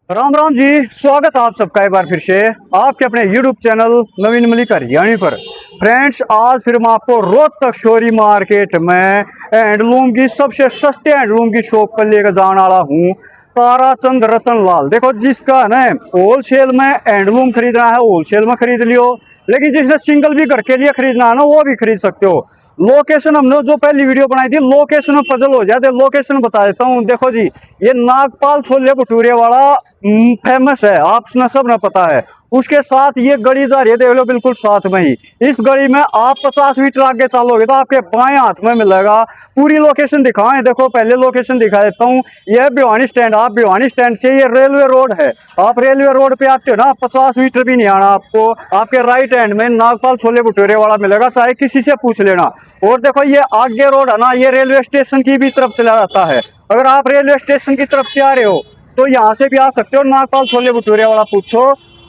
राम राम जी। स्वागत है आप सबका एक बार फिर से आपके अपने YouTube चैनल नवीन मलिक हरियाणी पर। फ्रेंड्स, आज फिर मैं आपको रोहतक शोरी मार्केट में हैंडलूम की सबसे सस्ते हैंडलूम की शॉप पर लेकर जाने वाला हूँ। ताराचंद रतन लाल, देखो जिसका है ना होलसेल में हैंडलूम खरीदना है होलसेल में खरीद लियो, लेकिन जिसने सिंगल भी घर के लिए खरीदना है ना वो भी खरीद सकते हो। लोकेशन हमने जो पहली वीडियो बनाई थी लोकेशन में पजल हो जाते, लोकेशन बता देता हूँ। देखो जी, ये नागपाल छोले भटूरे वाला फेमस है, आपने सब ना पता है। उसके साथ ये गली जा रही है, देख लो बिल्कुल साथ में ही। इस गली में आप 50 मीटर आगे चलोगे तो आपके बाएं हाथ में मिलेगा। पूरी लोकेशन दिखाएं, देखो पहले लोकेशन दिखा देता हूँ। यह भिवानी स्टैंड, आप भिवानी स्टैंड से ये रेलवे रोड है, आप रेलवे रोड पे आते हो ना, 50 मीटर भी नहीं आना आपको। आपके राइट हैंड में नागपाल छोले भटूरे वाला मिलेगा, चाहे किसी से पूछ लेना। और देखो ये आगे रोड है ना, ये रेलवे स्टेशन की भी तरफ चला जाता है। अगर आप रेलवे स्टेशन की तरफ से आ रहे हो तो यहाँ से भी आ सकते हो, नागपाल छोले भटूरे वाला पूछो।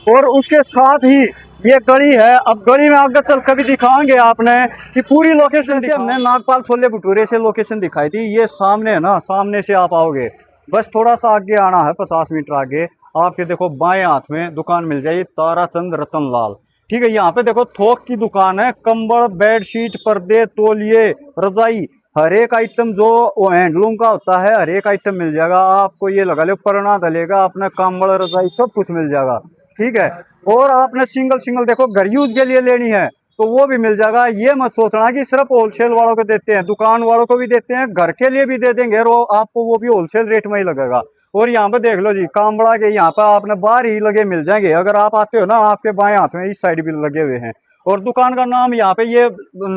और उसके साथ ही ये गली है। अब गली में आगे चल कभी दिखाएंगे आपने कि पूरी लोकेशन से हमने नागपाल छोले भटूरे से लोकेशन दिखाई थी। ये सामने है ना, सामने से आप आओगे, बस थोड़ा सा आगे आना है, 50 मीटर आगे आपके देखो बाएं हाथ में दुकान मिल जाएगी, ताराचंद रतन लाल। ठीक है, यहाँ पे देखो थोक की दुकान है, कंबल, बेडशीट, पर्दे, तौलिए, रजाई, हर एक आइटम जो हैंडलूम का होता है हर एक आइटम मिल जाएगा आपको। ये लगा लो परना डलेगा, अपना कंबल, रजाई सब कुछ मिल जाएगा। ठीक है, और आपने सिंगल सिंगल देखो घर यूज के लिए लेनी है तो वो भी मिल जाएगा। ये मत सोचना कि सिर्फ होलसेल वालों को देते हैं, दुकान वालों को भी देते हैं, घर के लिए भी दे देंगे, और आपको वो भी होलसेल रेट में ही लगेगा। और यहाँ पे देख लो जी, कामबड़ा के यहाँ पे आपने बाहर ही लगे मिल जाएंगे। अगर आप आते हो ना, आपके बाएं हाथ में इस साइड भी लगे हुए हैं। और दुकान का नाम यहाँ पे ये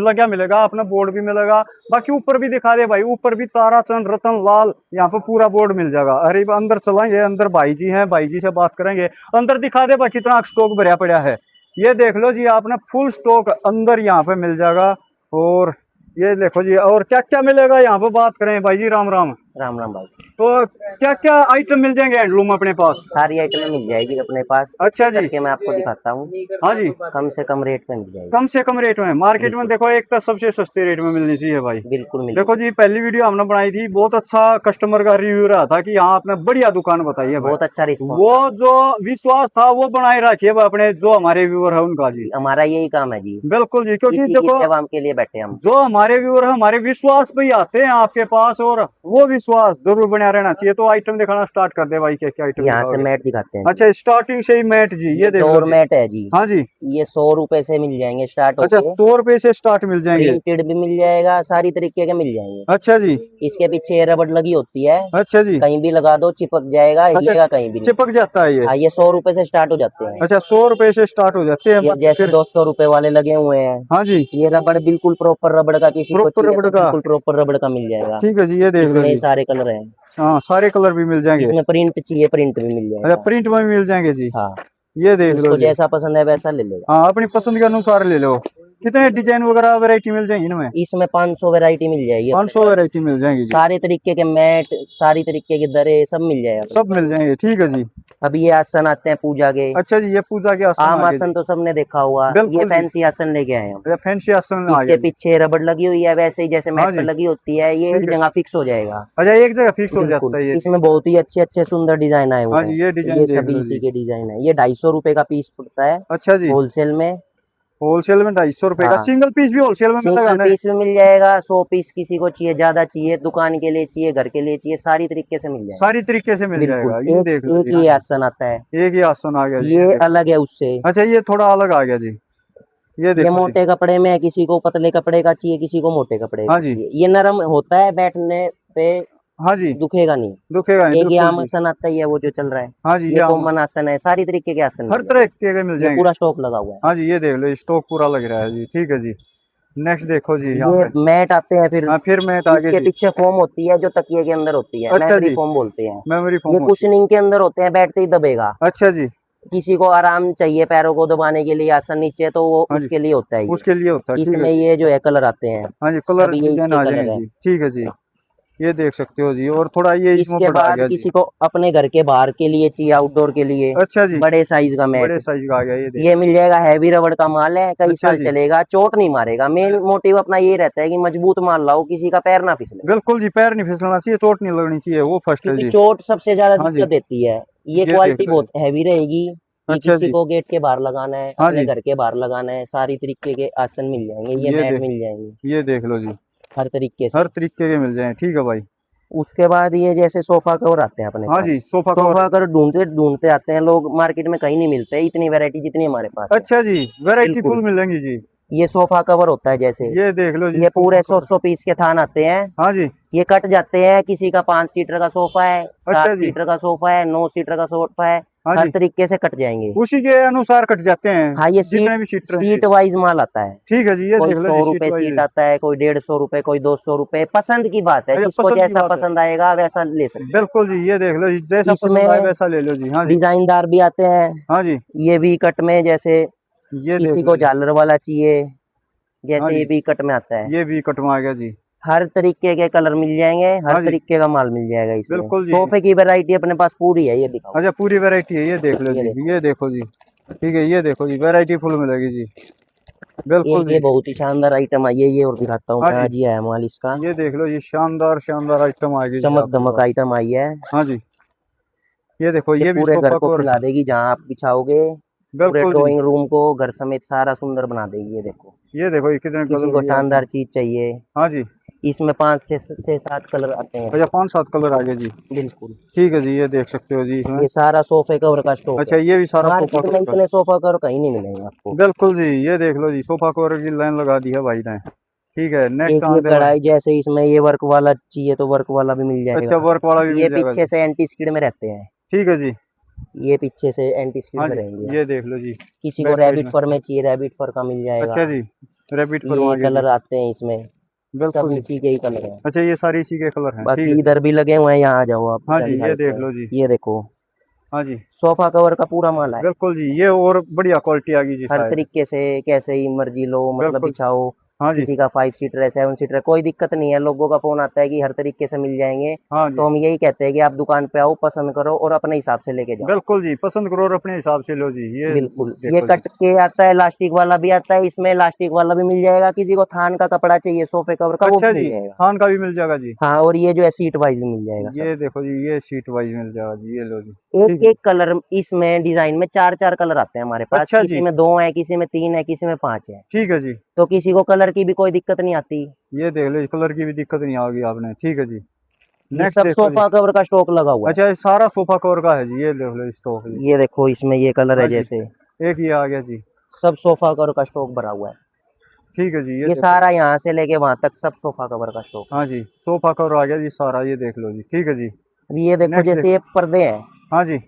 लगा मिलेगा, अपना बोर्ड भी मिलेगा। बाकी ऊपर भी दिखा दे भाई, ऊपर भी ताराचंद रतन लाल यहाँ पे पूरा बोर्ड मिल जाएगा। अरे अंदर चलाएंगे, अंदर भाई जी हैं, भाई जी से बात करेंगे। अंदर दिखा दे भाई कितना स्टॉक भरा पड़ा है। ये देख लो जी, आपने फुल स्टॉक अंदर यहाँ पे मिल जाएगा। और ये देखो जी, और क्या क्या मिलेगा यहाँ पे बात करें भाई जी। राम राम। राम राम भाई। तो क्या क्या आइटम मिल जाएंगे हैंडलूम अपने पास? सारी आइटमें मिल जाएगी अपने पास। अच्छा जी, करके मैं आपको दिखाता हूँ। हाँ जी। कम से कम रेट में मिल जाएगी। कम से कम रेट में मार्केट में बिल्कुल देखो एक तो सबसे सस्ते रेट में मिलनी चाहिए भाई। बिल्कुल मिल देखो जी, पहली वीडियो हमने बनाई थी, बहुत अच्छा कस्टमर का रिव्यू रहा था कि यहाँ आपने बढ़िया दुकान बताई है भाई। बहुत अच्छा रिस्पॉन्स। वो जो विश्वास था वो बनाए रखिए अपने जो हमारे व्यूअर है उनका जी। हमारा यही काम है जी। बिल्कुल जी, क्योंकि इसी की देखो सेवा के लिए बैठे हम। जो हमारे व्यूअर है हमारे विश्वास पे ही आते हैं आपके पास, और वो विश्वास जरूर बना रहना चाहिए। तो आइटम दिखाना स्टार्ट कर दे भाई, क्या क्या आइटम यहाँ से दिखाओगे? मैट दिखाते हैं। अच्छा, स्टार्टिंग से ही मैट जी, ये देख लो डोर जी। मैट है जी। हाँ जी। ये 100 रुपए से मिल जाएंगे स्टार्ट अच्छा, होके। 100 रुपए से स्टार्ट मिल जाएंगे? प्रिंटेड भी मिल जाएगा, सारी तरीके के मिल जाएंगे। अच्छा जी। इसके पीछे ये रबड़ लगी होती है, अच्छा जी। कहीं भी लगा दो चिपक जाएगा, अच्छा, हिलेगा कहीं भी नहीं। चिपक जाता है ये? हाँ, ये 100 रुपए से स्टार्ट हो जाते हैं। अच्छा, 100 रुपए से स्टार्ट हो जाते हैं ये जैसे फिर? 200 रुपए वाले लगे हुए हैं। हाँ जी। ये रबड़ बिल्कुल प्रॉपर रबड़ का, किसी को प्रॉपर चाहिए रबड़ तो का? बिल्कुल प्रॉपर रबड़ का मिल जाएगा। ठीक है जी, ये देख लो इसमें जी। सारे कलर हैं। हाँ, सारे कलर भी मिल जाएंगे? इसमें प्रिंट चाहिए, प्रिंट भी मिल अच्छा, जाएगा। प्रिंट में भी मिल जाएंगे जी। हाँ, ये देख लो जिसको जी। जैसा पसंद है वैसा ले लेगा। हाँ, अपनी पसंद के अनुसार ले लो। कितने डिजाइन वगैरह वैरायटी मिल जाएंगी इनमें? इसमें 500 वैरायटी मिल जाएगी। 500 वैरायटी मिल जाएंगी जी। सारे तरीके के मैट, सारी तरीके की दरें सब मिल जाएगा। सब मिल जाएंगे, ठीक है जी। अभी ये आसन आते हैं पूजा के। अच्छा जी, ये पूजा के आसन आम आ गए आसन जी। तो सबने देखा हुआ, ये बिल्कुल जी। फैंसी आसन लेके आए हम। अच्छा, फैंसी आसन आ इसके गया जी। पीछे रबड़ लगी हुई है, वैसे ही जैसे हाँ मैट पर जी, लगी होती है, ये ठीक एक है। जगह फिक्स हो जाएगा। अच्छा, एक जगह फिक्स हो बिल्कुल। जाता है ये, इसमें ठीक है। बहुत ही अच्छे अच्छे सुंदर डिजाइन आए हाँ हुए हैं। जी, ये डिजाइन ये देख सभी लो इसी जी। के डिजाइन है। ये 250 रुपए का पीस पड़ता है अच्छा जी। होलसेल में। होलसेल में 250 रुपए का, हाँ, सिंगल पीस भी होलसेल में मिलेगा सिंगल ना? पीस भी मिल जाएगा। 100 पीस किसी को चाहिए, ज्यादा चाहिए, दुकान के लिए चाहिए, घर के लिए चाहिए, सारी तरीके से मिल जाएगा। सारी तरीके से मिल बिल्कुल। जाएगा, ये एक देख लो एक जी। हाँ ही जी, आसन आता है, एक ही आसन आ गया जी, ये देखो। अलग है उससे। अच्छा, ये थोड़ा अलग आ गया जी, ये ये देखो जी। मोटे कपड़े में है, किसी को पतले कपड़े का चाहिए, किसी को मोटे कपड़े हाँ का जी। चाहिए। ये नरम होता है, बैठने पे हाँ जी, दुखेगा नहीं। दुखेगा नहीं, एक ये बिल्कुल आम जी। आसन आता ही है, वो जो चल रहा है। हाँ जी, ये ये कॉमन आसन है, सारी तरीके के आसन हर मिल तरह जाएंगे। के मिल ये जाएंगे। पूरा स्टॉक लगा हुआ है। हाँ जी, ये देख लो, स्टॉक पूरा लग रहा है जी, ठीक है जी। नेक्स्ट देखो जी यहाँ ये पे। मैट आते हैं फिर। हाँ, फिर मैट आगे इसके जी। पीछे फोम होती है जो तकिए के अंदर होती है, अच्छा मेमोरी जी, फोम बोलते हैं। मेमोरी ये फोम होती कुशनिंग के अंदर होते हैं, बैठते ही दबेगा। है। अच्छा जी। किसी को आराम चाहिए पैरों को दबाने के लिए आसन नीचे, तो वो हाँ जी, उसके लिए होता है ये। उसके लिए होता है, ठीक है इसमें जी। ये जो है कलर आते हैं, हाँ जी, कलर सभी ये डिजाइन इसके आ कलर जाएंगे है। जी, ठीक है जी। ये देख सकते हो जी, और थोड़ा ये इसमें इसके बड़ा आ बाद गया जी। किसी को अपने घर के बाहर के लिए चाहिए, आउटडोर के लिए अच्छा जी, बड़े साइज का बड़े मैट, साइज का आ गया, ये देख। ये मिल जाएगा। हैवी रबड़ का माल है, कई अच्छा साल जी, चलेगा, चोट नहीं मारेगा। मेन मोटिव अपना ये रहता है कि मजबूत माल लाओ, किसी का पैर ना फिसले। बिल्कुल जी, पैर नहीं फिसलना चाहिए, चोट नहीं लगनी चाहिए, वो फर्स्ट है क्योंकि जी। चोट सबसे ज्यादा हाँ जी। दिक्कत देती है। ये देख क्वालिटी लो बहुत हैवी रहेगी। ये अच्छा किसी जी। को गेट के बाहर लगाना है, हाँ अपने जी, घर के बाहर लगाना है, सारी तरीके के आसन मिल जाएंगे, ये ये मैट देख मिल जाएंगे ये देख लो जी, हर तरीके हर से। तरीके के मिल जाए, ठीक है भाई। उसके बाद ये जैसे सोफा कवर आते हैं अपने हाँ पास। जी, सोफा कवर। सोफा कवर ढूंढते ढूंढते आते हैं लोग, मार्केट में कहीं नहीं मिलते इतनी वैरायटी जितनी हमारे पास है। अच्छा जी, वैरायटी बिल्कुल। फुल मिलेंगी जी। ये सोफा कवर होता है जैसे, ये देख लो जी, ये सोफा पूरे सौ कवर। सौ पीस के थान आते हैं। हाँ जी। ये कट जाते हैं, किसी का 5 सीटर का सोफा है, अच्छा 7 जी। सीटर का सोफा है, 9 सीटर का सोफा है, हाँ हर जी, तरीके से कट जाएंगे। उसी के अनुसार कट जाते हैं, हाँ, ये जितने सीट भी सीटर हैं जी। सीट वाइज माल आता है। ठीक है जी, ये कोई देख लो जी, 100 रुपए सीट सीट वाइज। आता है, कोई 150 रुपए, कोई 200 रुपए, पसंद की बात है, अच्छा, जिसको पसंद की जैसा बात है। पसंद आएगा वैसा ले सकते हैं। बिल्कुल जी, ये देख लो जी, जैसा पसंद आए इसमें वैसा ले लो जी। हाँ जी। डिजाइनदार भी आते हैं। हाँ जी, ये वी कट में जैसे ये देख किसी लो को जी। झालर वाला चाहिए, हाँ जैसे ये जी, वी कट में आता है। ये भी कटवा गया जी। हर तरीके के कलर मिल जाएंगे, हर हाँ जी, तरीके का माल मिल जाएगा इसमें। बिल्कुल जी। सोफे की वैरायटी अपने पास पूरी है, ये दिखाओ। अच्छा, पूरी वैरायटी है, ये देख लो ये जी, देखो, ये देखो जी। ठीक है, ये देखो जी, वैरायटी फुल मिलेगी जी। बिल्कुल एक जी। ये बहुत ही शानदार आइटम है, ये और दिखाता हूँ हाँ मैं। जी, आज ये है माल इसका, ये देख लो जी, शानदार शानदार आइटम आएगी जी चमक आपके दमक पास। आइटम आई है। हाँ जी, ये देखो, ये ये भी पूरे घर सोफा को कवर। खिला देगी, जहाँ आप बिछाओगे पूरे बिल्कुल जी, ड्राइंग रूम को, घर समेत सारा सुंदर बना देगी। ये देखो, ये देखो, ये कितने किसी कलर को की शानदार आइटम। चीज चाहिए, हाँ जी। इसमें 5 6 7 कलर आते हैं। अच्छा, 5 7 कलर आ गए जी। बिल्कुल। ठीक है जी, ये देख सकते हो जी इसमें। ये सारा सोफे कवर का स्टॉक अच्छा, है। ये भी सारा सोफा मार्केट में कवर का। इतने सोफा कवर कहीं नहीं मिलेंगे आपको। बिल्कुल जी, ये देख लो जी, सोफा कवर की लाइन लगा दी है भाई ने। ठीक है, नेक्स्ट एक ये आने वाले। कढ़ाई जैसे, इसमें ये वर्क वाला चाहिए तो वर्क वाला भी मिल अच्छा, जाएगा। वर्क वाला भी ये मिल जाएगा पीछे जी। से एंटी स्किड में रहते हैं। ठीक है जी। ये पीछे से एंटी स्किड हाँ में जी, रहेंगे। ये देख लो जी, किसी को बैक साइड रैबिट में। फर में चाहिए, रैबिट फर का मिल जाएगा। अच्छा जी, रैबिट फरमा ये गया जी। कलर आते हैं इसमें, सब बिल्कुल जी। इसी के ही कलर हैं। अच्छा, ये सारी इसी के कलर हैं, ठीक बाकी है जी। इधर भी लगे हुए हैं, यहाँ आ जाओ, आपको हाँ क्या जी, दिखा ये देते देख हैं। लो जी। ये देखो, हाँ जी, सोफा कवर का पूरा माल है। बिल्कुल जी, ये और बढ़िया क्वालिटी आ गई जी हर शायद। तरीके से कैसे ही मर्जी लो, मतलब बिल्कुल। बिछाओ। हाँ जी। किसी का 5 सीटर है, 7 सीटर है, कोई दिक्कत नहीं है। लोगों का फोन आता है कि हर तरीके से मिल जाएंगे, हाँ जी, तो हम यही कहते हैं कि आप दुकान पे आओ, पसंद करो और अपने हिसाब से लेके जाओ। बिल्कुल जी, पसंद करो और अपने हिसाब से लो जी, ये बिल्कुल। ये देखो जी। कट के आता है, इलास्टिक वाला भी आता है, इसमें इलास्टिक वाला भी मिल जाएगा। किसी को थान का कपड़ा चाहिए सोफे कवर का, वो अच्छा भी मिल जी, जाएगा। थान का भी मिल जाएगा जी। हाँ, और ये जो है सीट वाइज भी मिल जाएगा सब। ये देखो जी, ये सीट वाइज मिल जाएगा जी, ये लो जी। एक ठीक है। एक कलर इसमें, डिजाइन में 4 4 कलर आते हैं हमारे पास। अच्छा किसी जी, में 2 है, किसी में 3 है, किसी में 5 है। ठीक है जी। तो किसी को कलर की भी कोई दिक्कत नहीं आती। ये देख लो, कलर की भी दिक्कत नहीं होगी आपने, ठीक है जी। ये नेक्स्ट सब देखो जी। सोफा कवर का स्टॉक लगा हुआ है। अच्छा, ये सारा सोफा कवर का है जी, ये देख लो स्टॉक जी। ये देखो, इसमें ये कलर है हाँ जी, जैसे, एक ये आ गया जी। सब सोफा कवर का स्टॉक भरा हुआ है। ठीक है जी, ये ये देखो। सारा यहाँ से लेके वहां तक सब सोफा कवर का स्टॉक है। हाँ जी, सोफा कवर आ गया जी सारा, ये देख लो जी, ठीक है जी। अब ये देखो, नेक्स्ट जैसे देखो। ये पर्दे हैं। हाँ जी।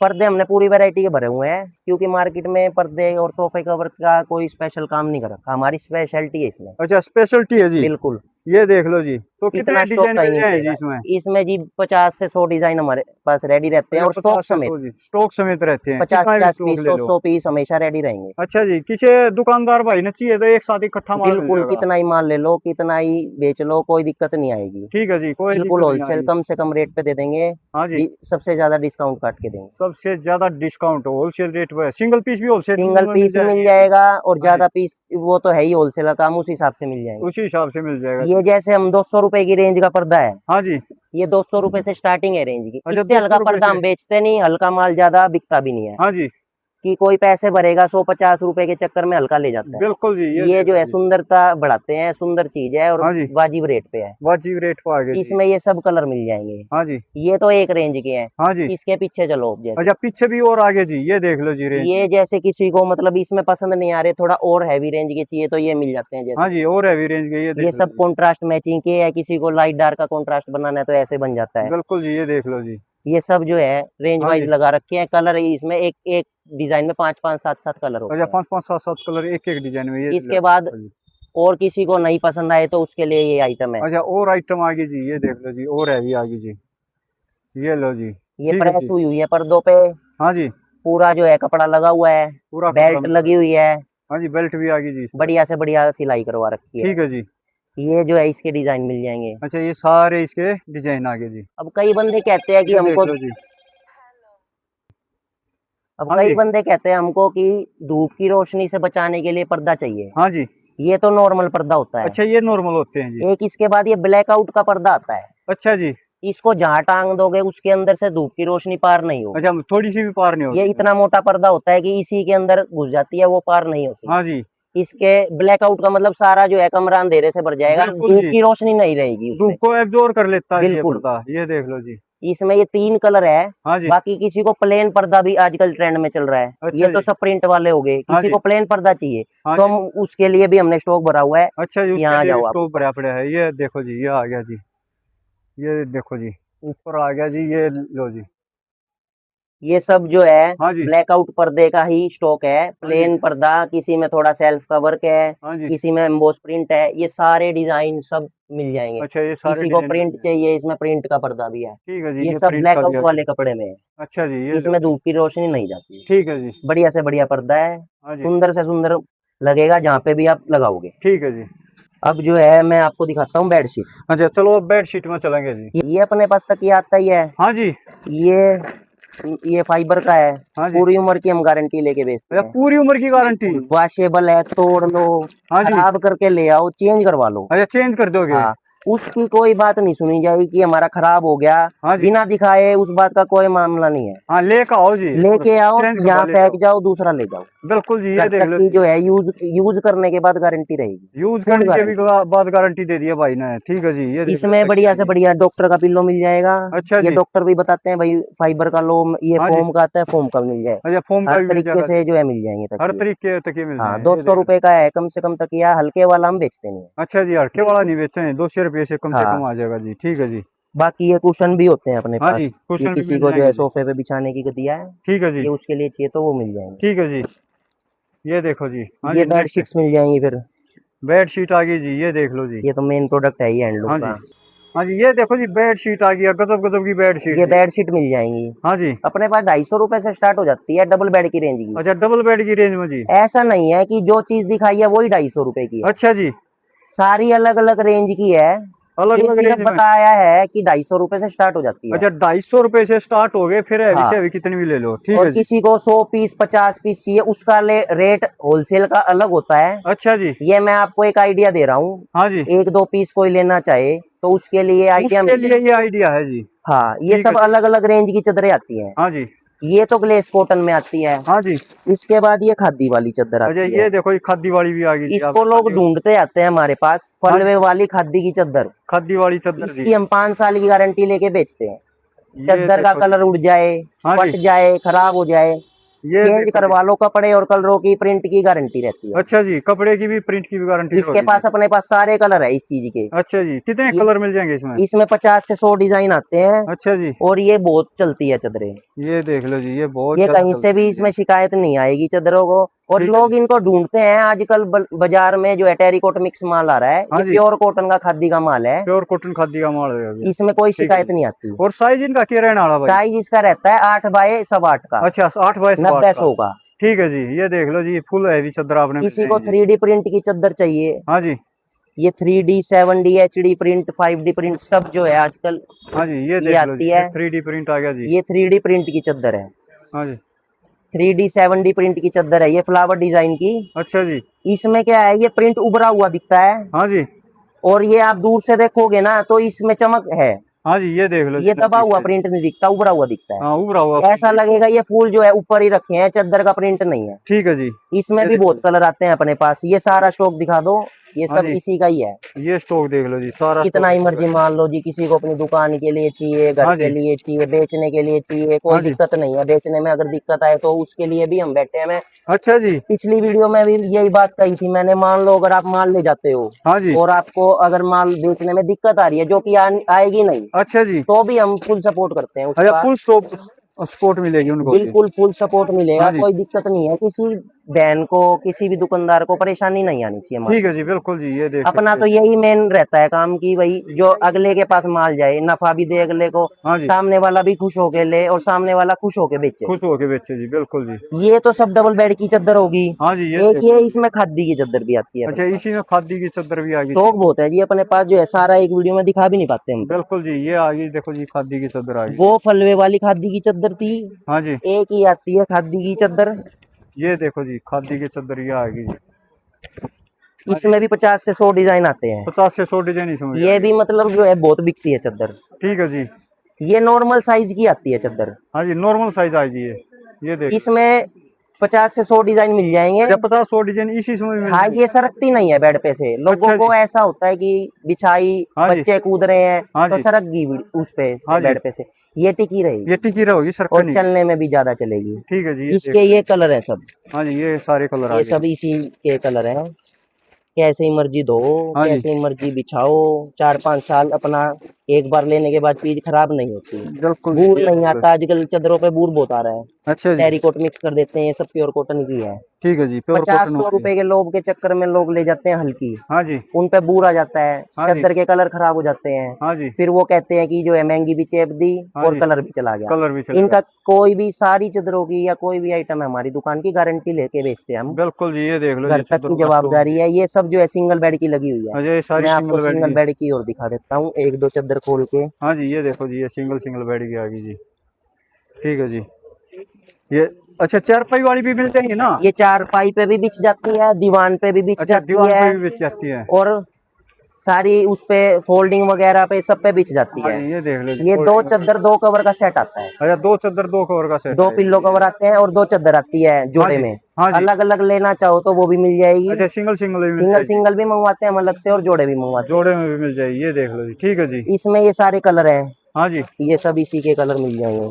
पर्दे हमने पूरी वैरायटी के भरे हुए हैं, क्योंकि मार्केट में पर्दे और सोफे कवर का कोई स्पेशल काम नहीं कर रखा। हमारी स्पेशलिटी है इसमें। अच्छा, स्पेशलिटी है जी। बिल्कुल। ये देख लो जी, तो कितने इतना स्टॉक डिजाइन कहीं मिल नहीं जाए जी मिलेगा। इसमें। इसमें जी 50 से 100 डिजाइन हमारे पास रेडी रहते हैं, अच्छा, और स्टॉक 50 से समेत। 100 जी, स्टॉक समेत रहते हैं, 50 कितना भी 50 स्टॉक पीस, ले 100 लो। 100 पीस हमेशा रेडी रहेंगे। अच्छा जी, किसी दुकानदार भाई ने चाहिए तो एक साथ इकट्ठा माल मिल बिल्कुल, जाएगा। कितना ही माल ले लो, कितना ही बेच लो, कोई दिक्कत नहीं आएगी। ठीक है जी, कोई बिल्कुल दिक्कत नहीं होलसेल, आएगी। कम से कम रेट पे दे देंगे। हाँ जी, सबसे ज्यादा डिस्काउंट काट के देंगे। सबसे ज्यादा डिस्काउंट होलसेल रेट पे, सिंगल पीस भी होलसेल सिंगल में मिल पीस मिल जाएगी। जाएगा, और हाँ जी, ज्यादा पीस वो तो है ही, होलसेल का काम, उस हिसाब से मिल जाएंगे। उसी हिसाब से मिल जाएगा ये जी। जैसे हम 200 रुपए की रेंज का पर्दा है, हाँ जी। ये 200 रुपए से स्टार्टिंग है रेंज की। अच्छा, इससे 200 हल्का रुपये पर्दा से। हम बेचते नहीं, हल्का माल ज्यादा बिकता भी नहीं है। हाँ जी, कि कोई पैसे भरेगा 100 50 रुपए के चक्कर में हल्का ले जाता है। बिल्कुल जी, ये ये देख जो लो है जी। सुंदरता बढ़ाते हैं, सुंदर चीज है, और हाँ जी, वाजिब रेट पे है। वाजिब रेट पे आ गए जी। इसमें ये सब कलर मिल जाएंगे। हाँ जी। ये तो एक रेंज के हैं। हाँ जी। इसके पीछे चलो जैसे, अच्छा, पीछे भी और आगे जी, ये देख लो जी रेंज ये में। जैसे किसी को मतलब इसमें पसंद नहीं आ रहे, थोड़ा और हैवी रेंज के चाहिए, तो ये मिल जाते हैं हाँ जैसे। जी, और हैवी रेंज के, ये ये देख लो सब जी। कॉन्ट्रास्ट मैचिंग के है, किसी को लाइट डार्क का कॉन्ट्रास्ट बनाना है तो ऐसे बन जाता है। बिल्कुल जी, ये देख लो जी। ये सब जो है रेंज हाँ वाइज जी। लगा रखे हैं। कलर इसमें एक एक डिजाइन में 5 5 7 7 कलर अच्छा, होते हैं। 5 5 7 7 कलर एक एक डिजाइन में, ये इसके लो बाद जी। और किसी को नहीं पसंद आए तो उसके लिए ये आइटम है। अच्छा, और आइटम आ गई जी, ये देख लो जी, और हैवी आ गई जी, ये लो जी। ये ठीक है प्रेस जी। हुई हुई है पर्दों पे, हाँ जी, पूरा जो है कपड़ा लगा हुआ है, पूरा कपड़ा बेल्ट मिल रहा लगी है। हुई है, हाँ जी, बेल्ट भी आ गई जी इसमें। बढ़िया से बढ़िया सिलाई करवा रखी है। ठीक है जी। ये जो है इसके डिजाइन मिल जाएंगे। अच्छा, ये सारे इसके डिजाइन आ गए जी। अब कई बंदे कहते हैं कि ये देख हमको लो जी। अब हाँ कई जी। बंदे कहते हैं हमको कि धूप की रोशनी से बचाने के लिए पर्दा चाहिए। हाँ जी। ये तो नॉर्मल पर्दा होता है। अच्छा, ये नॉर्मल होते हैं जी। एक इसके बाद ये ब्लैकआउट का पर्दा आता है। अच्छा जी। इसको जहाँ टांग दोगे उसके अंदर से धूप की रोशनी पार नहीं होगी। अच्छा, थोड़ी सी भी पार नहीं होती। ये इतना मोटा पर्दा होता है कि इसी के अंदर घुस जाती है, वो पार नहीं होती। हाँ जी। इसके ब्लैकआउट का मतलब सारा जो है कमरा अंधेरे से भर जाएगा, बिल्कुल धूप जी। की रोशनी नहीं रहेगी उसमें। धूप को एब्जॉर्ब कर लेता है ये बिल्कुल। पर्दा, ये देख लो जी। इसमें ये 3 कलर है। हाँ जी। बाकी किसी को प्लेन पर्दा भी आजकल ट्रेंड में चल रहा है। अच्छा ये तो जी। सब प्रिंट वाले हो गए, हाँ किसी जी। को प्लेन पर्दा चाहिए हाँ तो जी। हम उसके लिए भी हमने स्टॉक भरा हुआ है। अच्छा जी, उसके यहाँ लिए भी जाओ आप स्टॉक ऊपर। भरा पड़ा है। ये देखो जी, ये आ गया जी, ये देखो जी, ऊपर आ गया जी, ये लो जी। ये सब जो है हाँ जी। ब्लैकआउट पर्दे का ही स्टॉक है। हाँ जी। प्लेन पर्दा, किसी में थोड़ा सेल्फ का वर्क है, हाँ जी। किसी में एम्बोस प्रिंट है, ये सारे डिजाइन सब मिल जाएंगे। अच्छा, ये सारे किसी को डिजाइन मिल प्रिंट जाएंगे। चाहिए, इसमें प्रिंट का पर्दा भी है। ठीक है जी, ये ये सब प्रिंट का भी ब्लैकआउट आ वाले गया। कपड़े में है। अच्छा जी, ये लो इसमें जी। धूप की रोशनी नहीं जाती। ठीक है जी। बढ़िया से बढ़िया पर्दा है, हाँ जी। सुंदर से सुंदर लगेगा जहाँ पे भी आप लगाओगे। ठीक है जी। अब जो है मैं आपको दिखाता हूँ बेडशीट। अच्छा, चलो अब बेडशीट में चलेंगे जी। ये अपने पास तक ये आता ही है। हाँ जी। ये फाइबर का है। हाँ जी। पूरी उम्र की हम गारंटी लेके बेचते अच्छा, हैं। पूरी उम्र की गारंटी। वॉशेबल है, तोड़ लो, हाँ जी। खराब करके ले आओ, चेंज करवा लो। अच्छा, चेंज कर दोगे। हाँ, उसकी कोई बात नहीं सुनी जाएगी कि हमारा खराब हो गया। हाँ जी। बिना दिखाए उस बात का कोई मामला नहीं है। हाँ, लेके आओ जी, लेके आओ, चेंज करवा यहाँ ले फेंक जाओ। जाओ, दूसरा ले जाओ। बिल्कुल जी, घर ये देख तक लो की जी। जो है यूज करने के बाद गारंटी रहेगी। यूज फुल करने के भी गारंटी। बाद गारंटी दे दिया भाई ने। ठीक है जी, ये देख लो इसमें बढ़िया तकिया से जी। बढ़िया डॉक्टर का पिल्लो मिल जाएगा। अच्छा ये जी। डॉक्टर भी बताते हैं भाई, फाइबर का लो, ये हाँ जी। फोम का आता है, फोम का मिल जाए। अच्छा, फोम का हर भी मिल तरीके जाएगा से जी। जो है मिल जाएंगे हर तकिए। तरीके के तकिए मिल हाँ, जाएंगे, ये 200 देख लो। रुपए का है कम से कम तकिया, हल्के वाला हम बेचते नहीं है। अच्छा जी, हड़के वाला नहीं बेचे हैं, 200 रुपये से कम हाँ, आ जाएगा जी। ठीक है जी। बाकी ये कुशन भी होते हैं अपने हाँ जी, पास। ये कुशन भी किसी मिल को जो है जाएंगे जी। सोफे पे बिछाने की गद्दियाँ है, ठीक है जी। ये उसके लिए चाहिए तो वो मिल जाएंगे। ठीक है जी, ये देखो जी। हाँ ये जी, नेक्स्ट बेडशीट्स मिल जाएंगी फिर। बेड शीट आ गई जी, ये देख लो जी। ये तो मेन प्रोडक्ट है ये हैंडलूम हाँ जी। का। हाँ जी, ये देखो जी, बेड शीट आ गई है, गजब गजब की बेड शीट ये जी। बेडशीट मिल जाएंगी हाँ जी। अपने पास। 250 रुपए से स्टार्ट हो जाती है डबल बेड की रेंज की। अच्छा, डबल बेड की रेंज में जी। ऐसा नहीं है कि जो चीज दिखाई है वही 250 रुपए की है। अच्छा जी, सारी अलग अलग रेंज की है। अलग ये अलग सिर्फ रेंज में। बताया है कि 250 रुपए से स्टार्ट हो जाती है। अच्छा, 250 से स्टार्ट हो गए, फिर हैवी से हाँ, हैवी कितनी भी ले लो। ठीक और है जी। किसी को 100 पीस 50 पीस चाहिए, उसका रेट होलसेल का अलग होता है। अच्छा जी। ये मैं आपको एक आइडिया दे रहा हूँ। हाँ जी, 1-2 पीस कोई लेना चाहे तो उसके लिए आइडिया उसके मिल लिए जाएगी। ये आइडिया है जी। हाँ, ये ठीक है सब जी। अलग अलग रेंज की चादरें आती हैं। हाँ जी। ये तो ग्लेस कॉटन में आती है। हाँ जी। इसके बाद ये खादी वाली चादर अच्छा, आती है। ये देखो, ये खादी वाली भी आ गई जी। आप इसको लोग खादी, ढूंढते आते हैं हमारे पास, हाँ जी, फलवे वाली खादी की चादर। खादी वाली चादर जी। इसकी हम 5 साल की गारंटी लेके बेचते हैं। ये चादर का देखो जी। कलर उड़ जाए, हाँ जी, फट जाए, खराब हो जाए, ये चेंज देखो जी। करवा लो कपड़े और कलरों की, प्रिंट की गारंटी रहती है। अच्छा जी, कपड़े की भी, प्रिंट की भी गारंटी इसके होगी जी। पास अपने पास सारे कलर है इस चीज के। अच्छा जी, कितने ये कलर मिल जाएंगे इसमें? इसमें 50 से 100 डिजाइन आते हैं। अच्छा जी, और ये बहुत चलती है चादरें। ये देख लो जी, ये बहुत ये ज्यादा कहीं से चलती भी है इसमें जी। शिकायत नहीं आएगी चादरों को। और ठीक है लोग जी। इनको ढूंढते हैं आजकल बाजार में जो है टेरिकॉट मिक्स माल आ रहा है, हाँ ये जी, प्योर कॉटन का खादी का माल है। प्योर कॉटन खादी का माल है अभी। इसमें कोई ठीक है शिकायत जी। नहीं आती। और साइज इनका क्या रहने वाला भाई? साइज इसका रहता है 8 बाय 8.25 का, अच्छा, 8 बाय 8 का। 90-100 का। ठीक है जी, ये देख लो जी, फुल हैवी चादर आपने मिल किसी को जाएंगी जी। 3D प्रिंट की चादर चाहिए, हाँ जी। ये 3D 7D HD print 5D print सब जो है आजकल हाँ जी, ये ये देख लो जी, आती ये है। 3D प्रिंट आ गया जी। ये 3D प्रिंट की चादर है। हाँ जी। 3D 7D प्रिंट की चादर है ये, फ्लावर डिजाइन की। अच्छा जी। इसमें क्या है, ये प्रिंट उभरा हुआ दिखता है। हाँ जी। और ये आप दूर से देखोगे ना तो इसमें चमक है। हाँ जी, ये देख लो जी, ये दबा नजदीक हुआ से जी। प्रिंट नहीं दिखता, उभरा हुआ दिखता हाँ, उभरा हुआ है। प्रिंट ऐसा दिखता लगेगा ये फूल जो है ऊपर ही रखे हैं, चादर का प्रिंट नहीं है। है। ठीक है जी, इसमें ये भी देखो बहुत जी। कलर आते हैं अपने पास। ये सारा स्टॉक दिखा दो, ये हाँ सब जी, इसी का ही है। ये स्टॉक देख लो जी, सारा कितना स्टॉक ही इसी का मर्जी है। मान लो जी, किसी को अपनी दुकान के लिए चाहिए, घर हाँ के जी। लिए चाहिए, बेचने के लिए चाहिए, कोई हाँ जी। दिक्कत नहीं है। बेचने में अगर दिक्कत आए तो उसके लिए भी हम बैठे हैं। मैं अच्छा जी। पिछली वीडियो में भी यही बात कही थी मैंने। मान लो अगर आप माल ले जाते हो हाँ जी। और आपको अगर माल बेचने में दिक्कत आ रही है, जो कि आएगी नहीं, अच्छा जी। तो भी हम फुल सपोर्ट करते हैं अच्छा, उसका। फुल स्टॉप सपोर्ट मिलेगी उनको भी। बिल्कुल फुल सपोर्ट मिलेगा, हाँ जी। कोई दिक्कत नहीं है। किसी बहन को, किसी भी दुकानदार को परेशानी नहीं आनी चाहिए ठीक मार्केट है जी, से। बिल्कुल जी, ये देख अपना सकते तो हैं। यही मेन रहता है काम की भाई, जो अगले के पास माल जाए, नफा भी दे अगले को, हाँ जी, सामने वाला भी खुश होके ले और सामने वाला खुश होके बेचे। खुश होके बेचे जी, बिल्कुल जी। ये तो सब डबल बेड की चादर होगी। हाँ जी, ये एक देख ये लो जी। इसमें खादी की चादर भी आती है अपने अच्छा, पास। इसी में खादी की चादर भी आ गई जी। स्टॉक बहुत है जी अपने पास, जो है सारा एक वीडियो में दिखा भी नहीं पाते हम तो। बिल्कुल जी, ये आ गई, देखो जी, खादी की चादर आ गई। वो फलवे वाली खादी की चादर थी। हाँ जी, एक ही आती है खादी की चादर। ये देखो जी, खादी की चादर ये आ गई जी। इसमें भी 50 से 100 डिजाइन आते हैं। 50 से 100 डिजाइन इसमें। ये भी मतलब जो है बहुत बिकती है चादर। ठीक है जी। ये नॉर्मल साइज की आती है चादर। हाँ जी, नॉर्मल साइज आएगी ये देख। इसमें 50 से 100 डिजाइन मिल जाएंगे। अच्छा, 50-100 डिजाइन इसी समय मिल हाँ, जाएगी। ये सरकती नहीं है बेड पे से। लोगों अच्छा जी। को ऐसा होता है कि बिछाई, हाँ जी। बच्चे कूद रहे हैं हाँ तो जी। सरक गई उस पे हाँ से, जी, बेड पे से। ये टिकी रहेगी ये टिकी रहोगी, और सरकनी। चलने में भी ज्यादा चलेगी। ठीक है जी, ये इसके देख। ये कलर है सब। हाँ जी, ये सारे कलर आ ये गए। सब इसी के कलर हैं। कैसे ही मर्जी धो, हाँ जी, कैसे ही मर्जी बिछाओ, 4-5 साल अपना एक बार लेने के बाद चीज खराब नहीं होती। बिल्कुल जी, बूर ये नहीं देख लो। आता, आजकल चादरों पे बूर बहुत आ रहा है। अच्छा जी। टेरिकोट मिक्स कर देते हैं, ये सब प्योर कॉटन की है। ठीक है जी, प्योर 50 कॉटन 100 होती है। रुपए के लोग के चक्कर में लोग ले जाते हैं हल्की, हाँ जी। उन पे बूर आ जाता है, हाँ जी। चादर के कलर खराब हो जाते हैं। हाँ जी। फिर वो कहते हैं कि जो है महंगी भी चेप दी हाँ और जी, कलर भी चला गया। कलर भी चलेगा। इनका कोई भी सारी चादरों की या कोई भी आइटम है हमारी दुकान की गारंटी लेके बेचते हैं हम। बिल्कुल जी, ये देख लो घर जी, तक की चद्दरों का शौक जवाबदारी जी। है। ये सब जो है सिंगल बेड की लगी हुई है। हाँ जी, ये सारी मैं आपको सिंगल बेड सिंगल की। बेड की और दिखा देता हूँ, एक दो चादर खोल के। हाँ जी, ये देखो जी, ये सिंगल सिंगल बेड की आ गई जी। ठीक है जी। ये अच्छा, चारपाई वाली भी मिल जाएंगी ना? ये चारपाई पे भी बिछ जाती है, दीवान पे भी बिछ अच्छा, जाती दीवार है पे भी बिछ जाती है। और सारी उस पे फोल्डिंग वगैरह पे सब पे बिछ जाती हाँ है। जी, ये देख लो जी, ये दो फोल्डिंग। चादर 2 कवर का सेट आता है। अच्छा, 2 चादर 2 कवर का सेट 2 है। पिल्लो कवर आते हैं और 2 चादर आती है हाँ जोड़े जी। में। हाँ जी। अलग अलग लेना चाहो तो वो भी मिल जाएगी। अच्छा, सिंगल सिंगल भी मिल सिंगल जाएगी। सिंगल भी मंगवाते हैं हम अलग से और जोड़े भी मंगवाते हैं। जोड़े में भी मिल जाएगी, ये देख लो जी। ठीक है जी। इसमें ये सारे कलर हैं, हाँ जी, ये सब इसी के कलर मिल जाएंगे।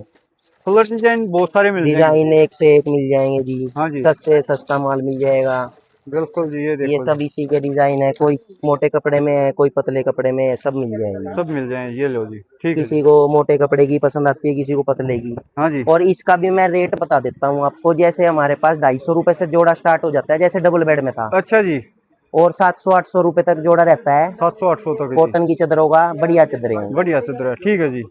कलर डिजाइन बहुत सारे मिल जाएंगे डिजाइन जी। एक से एक मिल जाएंगे जी। हाँ जी, सस्ते सस्ता माल मिल जाएगा। बिल्कुल जी, ये ये देखो जी। सब इसी के डिजाइन है, कोई मोटे कपड़े में है, कोई पतले कपड़े में है, सब मिल जाएंगे। सब मिल जाएंगे, ये लो जी। ठीक है जी। किसी को मोटे कपड़े की पसंद आती है, किसी को पतले की। हाँ जी। और इसका भी मैं रेट बता देता हूँ आपको। जैसे हमारे पास 250 रुपए से जोड़ा स्टार्ट हो जाता है, जैसे डबल बेड में था, अच्छा जी। और 700-800 रुपए तक जोड़ा रहता है। 700-800 तक है जी। कॉटन की चादरों का बढ़िया चादरें हैं। बढ़िया चादर है, ठीक है जी।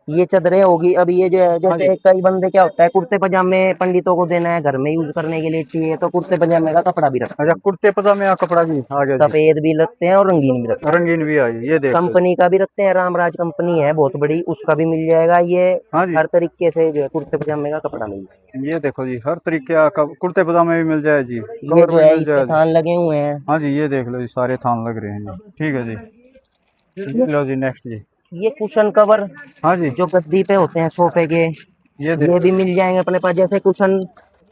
ये चादरें होगी। अब ये जो है, हाँ जी। जैसे कई बंदे क्या होता है, कुर्ते पजामे पंडितों को देना है, घर में यूज करने के लिए चाहिए, तो कुर्ते पजामे का कपड़ा भी रखते अच्छा, हैं। कुर्ते पजामे का कपड़ा भी आ गया जी। सफेद भी रखते हैं और रंगीन भी रखते हैं। रंगीन भी आई, ये देख लो। कंपनी का भी रखते हैं, रामराज कंपनी है बहुत बड़ी, उसका भी मिल जाएगा। ये हाँ जी, हर तरीके से जो है कुर्ते पजामे का कपड़ा मिल जाएगा। ये देखो जी, हर तरीके का कुर्ते पजामे भी मिल जाए जी, ये कवर जो भी है मिल इसके जाए जी। थान लगे हुए हैं। हाँ जी, ये देख लो जी, सारे थान लग रहे हैं जी। ठीक है जी, ये, लो जी, नेक्स्ट जी। ये कुशन कवर हाँ जी, जो गद्दी पे होते हैं सोफे के, ये देख ये लो भी जी। मिल जाएंगे अपने पास। जैसे कुशन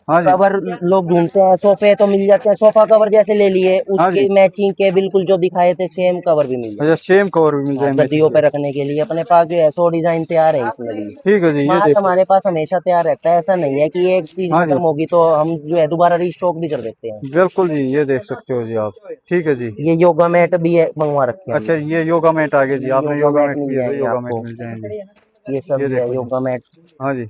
हाँ जी। कवर लोग ढूंढते हैं, सोफे तो मिल जाते हैं। सोफा कवर जैसे ले लिए, हाँ उसके जी। मैचिंग के बिल्कुल जो दिखाए थे सेम कवर भी मिल अच्छा, जाएंगे। सेम कवर भी मिल हाँ, जाए मैचिंग गद्दियों पे के। रखने के लिए अपने पास जो है 100 डिजाइन तैयार है इसमें भी। ठीक है जी, ये माल देखो। हमारे पास हमेशा तैयार रहता है, ऐसा नहीं है कि एक चीज हाँ खत्म जी, होगी तो हम जो है दोबारा रीस्टॉक भी कर देते हैं। बिल्कुल जी, ये देख सकते हो जी आप। ठीक है जी। ये योगा मैट भी है, मंगवा रखे हैं अच्छा, हमने। ये योगा मैट आ गया जी, आपने योगा योगा मैट मैट मिल किए तो जाएंगे योगा मैट आपको। मिल जाएंगे। ये सब ये जो है देखो जी। योगा मैट। हाँ जी,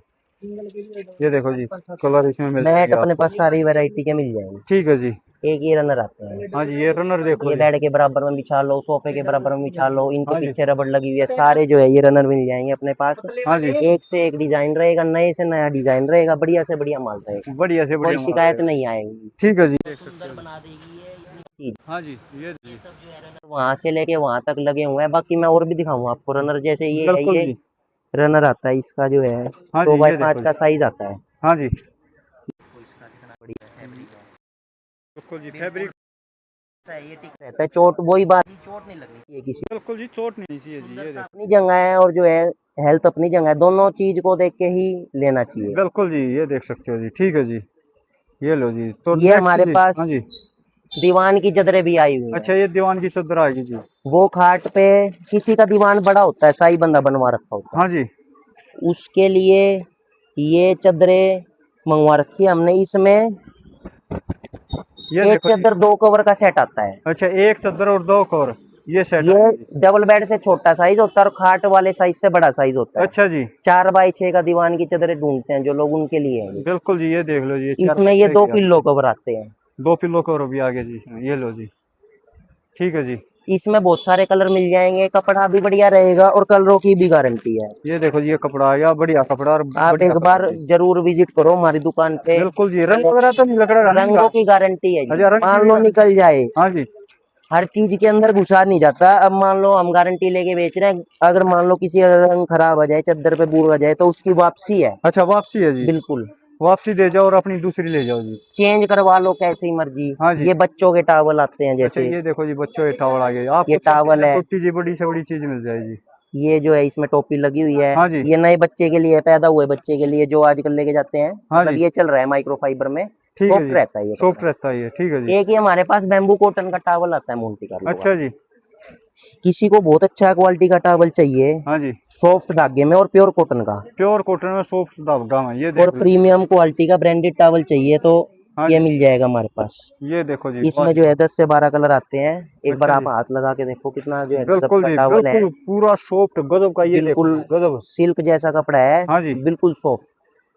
ये देखो जी, कलर इसमें मिल मैट जाएंगे अपने आपको। पास सारी वैरायटी के मिल जाएंगे। ठीक है जी। एक ये रनर आते हैं, हाँ जी, ये रनर देखो ये जी। बेड के बराबर में बिछा लो, सोफे के बराबर में बिछा लो, इनके हाँ जी। पीछे रबड़ लगी हुई है, सारे जो है ये रनर मिल जाएंगे अपने पास। हाँ जी, एक से एक डिजाइन रहेगा, नए से नया डिजाइन रहेगा, बढ़िया से बढ़िया माल रहेगा, बढ़िया से कोई बढ़िया माल शिकायत रहेगा। नहीं आएगी। ठीक है जी। सुंदर बना देगी ये इतनी चीज। हाँ जी, ये सब जो है रनर वहां से लेके वहां तक लगे हुए हैं। बाकी मैं और भी दिखाऊंगा आपको रनर। जैसे ये है, बिल्कुल ये जी। रनर आता है, इसका जो है हाँ दो जी, बाई ये देखो पाँच जी। का साइज आता है। हाँ जी, तो इसका कितना बढ़िया फैब्रिक है। बिल्कुल जी, फैब्रिक। ऐसा है, ये टिक रहता है। चोट वही बात, चोट नहीं लगनी चाहिए किसी बिल्कुल जी, चोट नहीं चाहिए को। जी, ये सुंदरता देखो। अपनी जगह है और जो है हेल्थ अपनी जगह है, दोनों चीज को देख के ही लेना चाहिए। बिल्कुल जी, ये देख सकते हो जी। ठीक है जी, ये लो जी, तो ये नेक्स्ट हमारे जी। पास हाँ जी। दीवान की चादरें भी आई हुई अच्छा, हैं। ये दीवान की चादर आ गई जी। वो खाट पे किसी का दीवान बड़ा होता है, शाही बंदा बनवा रखा होता हाँ है, जी, उसके लिए ये चादरें मंगवा रखी है हमने। इसमें ये एक देखो जी। चादर 2 कवर का सेट आता है। अच्छा, एक चादर और 2 कवर, ये सेट आ ये गया जी। डबल बेड से छोटा साइज होता है और खाट वाले साइज से बड़ा साइज होता है। अच्छा जी, 4x6 का दीवान की चादरें ढूंढते हैं जो लोग, उनके लिए है ये। बिल्कुल जी, ये देख लो जी, ये इसमें ये 4x6 2 की आती पिल्लो है। कवर आते हैं। 2 पिलो कवर भी आ गया जी इसमें, ये लो जी। ठीक है जी। इसमें बहुत सारे कलर मिल जाएंगे, कपड़ा भी बढ़िया रहेगा और कलरों की भी गारंटी है। ये देखो जी, ये कपड़ा आ गया, बढ़िया कपड़ा और आप बढ़िया एक कलर बार जी। जरूर विजिट करो हमारी दुकान पे। बिल्कुल जी, रंग वगैरह तो नहीं लग रहा रंग का? रंगों की गारंटी है जी, अच्छा, रंग की मान भी लो गारंटी। निकल जाए, हाँ जी। हर चीज के अंदर घुसा नहीं जाता। अब मान लो हम गारंटी लेके बेच रहे हैं, अगर मान लो किसी रंग खराब आ जाए, चादर पे बूर आ जाए, तो उसकी वापसी है। अच्छा, वापसी है जी। बिल्कुल। वापसी दे जाओ और अपनी दूसरी ले जाओ जी। चेंज करवा लो कैसी मर्जी। हाँ जी। ये बच्चों के टॉवल आते हैं अच्छा जैसे, ये देखो जी, बच्चों के टॉवल आ गए आपको, ये टॉवल है। छोटी सी बड़ी से बड़ी चीज मिल जाएगी। ये जो है इसमें टोपी लगी हुई है। हाँ जी। ये नए बच्चे के लिए, पैदा हुए बच्चे के लिए जो आजकल लेके जाते हैं, हाँ मतलब जी। ये चल रहा है माइक्रो फाइबर में। ठीक है सॉफ्ट जी, रहता है ये सॉफ्ट कपड़ा। रहता है ये, ठीक है जी। एक ये हमारे पास बैम्बू कॉटन का टॉवल आता है मोंटी का लोगा। अच्छा जी। किसी को बहुत अच्छा क्वालिटी का टॉवल चाहिए, हाँ जी। सॉफ्ट धागे में और प्योर कॉटन का, प्योर कॉटन में सॉफ्ट धागा में, ये और देख लो। प्रीमियम क्वालिटी का ब्रांडेड टॉवल चाहिए तो हाँ ये जी। मिल जाएगा हमारे पास। ये देखो जी, इसमें जो है 10 से 12 कलर आते हैं। एक बार अच्छा आप जी। हाथ लगा के देखो कितना जो है गजब बिल्कुल का जी, टॉवल है। बिल्कुल पूरा सॉफ्ट गजब का, ये देखो बिल्कुल गजब। सिल्क जैसा कपड़ा है। हाँ जी। बिल्कुल सॉफ्ट,